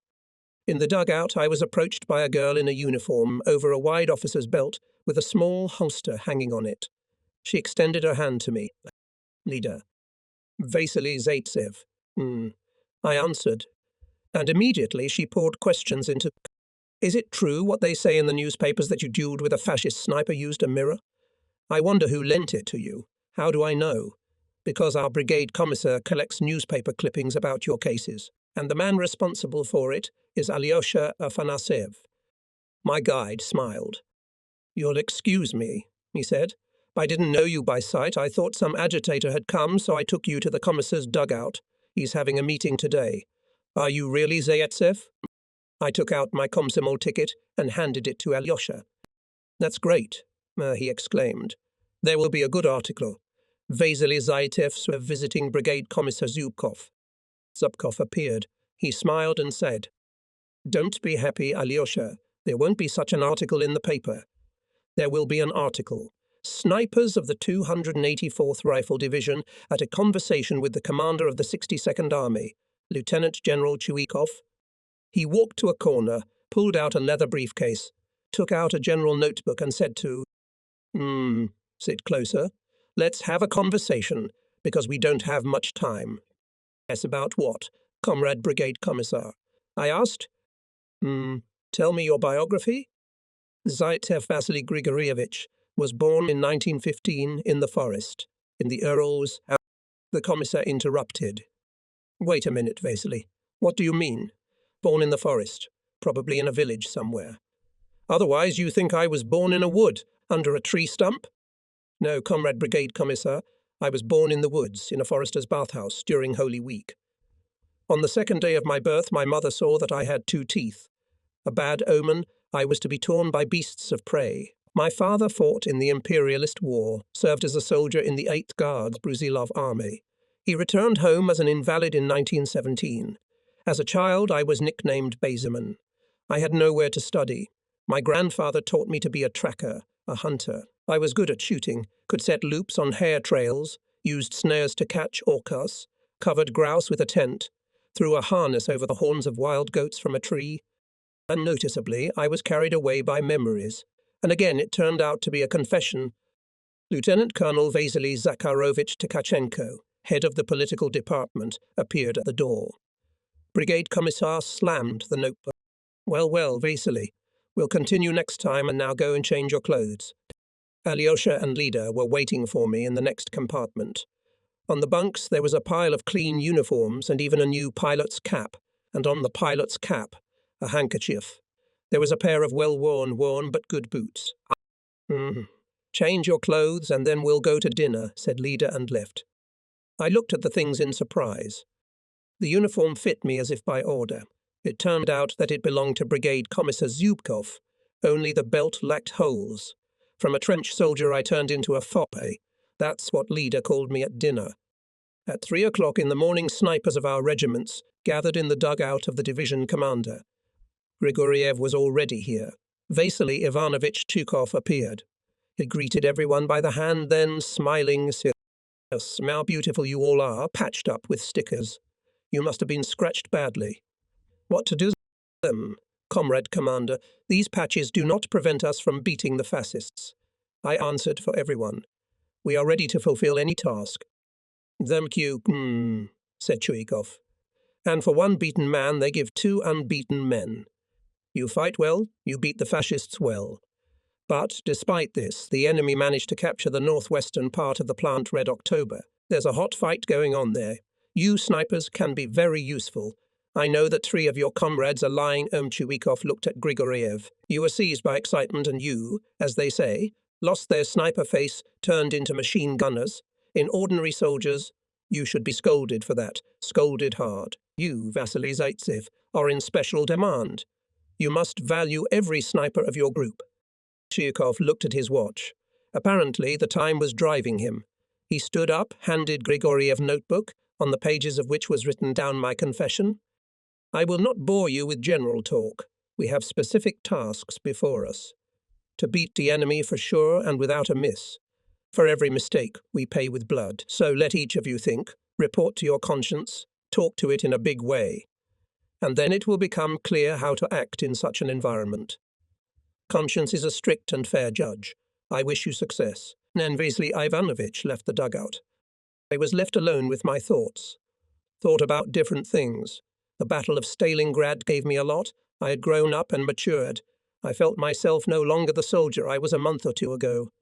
In the dugout, I was approached by a girl in a uniform over a wide officer's belt with a small holster hanging on it. She extended her hand to me. "Leader." "Vasily Zaitsev." I answered, and immediately she poured questions into. "Is it true what they say in the newspapers that you duelled with a fascist sniper used a mirror? I wonder who lent it to you. How do I know? Because our brigade commissar collects newspaper clippings about your cases, and the man responsible for it is Alyosha Afanasyev." My guide smiled. "You'll excuse me," he said. "I didn't know you by sight. I thought some agitator had come, so I took you to the commissar's dugout. He's having a meeting today. Are you really Zaitsev?" I took out my Komsomol ticket and handed it to Alyosha. "That's great," he exclaimed. "There will be a good article. Vasily Zaitsev visiting Brigade Commissar Zubkov." Zubkov appeared. He smiled and said, "Don't be happy, Alyosha. There won't be such an article in the paper." "There will be an article. Snipers of the 284th Rifle Division at a conversation with the commander of the 62nd Army, Lieutenant General Chuikov." He walked to a corner, pulled out a leather briefcase. took out a general notebook and said to, sit closer. Let's have a conversation, because we don't have much time. Yes, about what, Comrade Brigade Commissar? I asked. Tell me your biography. Zaitsev Vasily Grigorievich was born in 1915 in the forest, in the Urals. The commissar interrupted. Wait a minute, Vasily. What do you mean? Born in the forest, probably in a village somewhere. Otherwise you think I was born in a wood, under a tree stump? No, Comrade Brigade Commissar, I was born in the woods, in a forester's bathhouse, during Holy Week. On the second day of my birth, my mother saw that I had 2 teeth. A bad omen, I was to be torn by beasts of prey. My father fought in the Imperialist War, served as a soldier in the 8th Guards Brusilov Army. He returned home as an invalid in 1917. As a child, I was nicknamed Baserman. I had nowhere to study. My grandfather taught me to be a tracker, a hunter. I was good at shooting, could set loops on hare trails, used snares to catch orcas, covered grouse with a tent, threw a harness over the horns of wild goats from a tree. Unnoticeably, I was carried away by memories, and again it turned out to be a confession. Lieutenant Colonel Vasily Zakharovich Tkachenko, head of the political department, appeared at the door. Brigade Commissar slammed the notebook. Well, Vasily, we'll continue next time, and now go and change your clothes. Alyosha and Lida were waiting for me in the next compartment. On the bunks there was a pile of clean uniforms and even a new pilot's cap, and on the pilot's cap, a handkerchief. There was a pair of worn but good boots. Change your clothes and then we'll go to dinner, said Lida and left. I looked at the things in surprise. The uniform fit me as if by order. It turned out that it belonged to Brigade Commissar Zubkov, only the belt lacked holes. From a trench soldier I turned into a foppe. That's what Lida called me at dinner. At 3 o'clock in the morning, snipers of our regiments gathered in the dugout of the division commander. Grigoriev was already here. Vasily Ivanovich Chukov appeared. He greeted everyone by the hand, then, smiling, said, "Yes, how beautiful you all are, patched up with stickers. You must have been scratched badly." "What to do with them, Comrade Commander? These patches do not prevent us from beating the fascists." I answered for everyone. "We are ready to fulfill any task." "Thank you, said Chuikov. "And for one beaten man, they give 2 unbeaten men. You fight well, you beat the fascists well. But, despite this, the enemy managed to capture the northwestern part of the plant Red October. There's a hot fight going on there. You snipers can be very useful. I know that 3 of your comrades are lying." Chuikov looked at Grigoriev. "You were seized by excitement and you, as they say, lost their sniper face, turned into machine gunners. In ordinary soldiers, you should be scolded for that, scolded hard. You, Vasily Zaitsev, are in special demand. You must value every sniper of your group." Chuikov looked at his watch. Apparently, the time was driving him. He stood up, handed Grigoriev a notebook, on the pages of which was written down my confession. "I will not bore you with general talk. We have specific tasks before us. To beat the enemy for sure and without a miss. For every mistake, we pay with blood. So let each of you think, report to your conscience, talk to it in a big way. And then it will become clear how to act in such an environment. Conscience is a strict and fair judge. I wish you success." Then Vasily Ivanovich left the dugout. I was left alone with my thoughts. Thought about different things. The Battle of Stalingrad gave me a lot. I had grown up and matured. I felt myself no longer the soldier I was a month or 2 ago.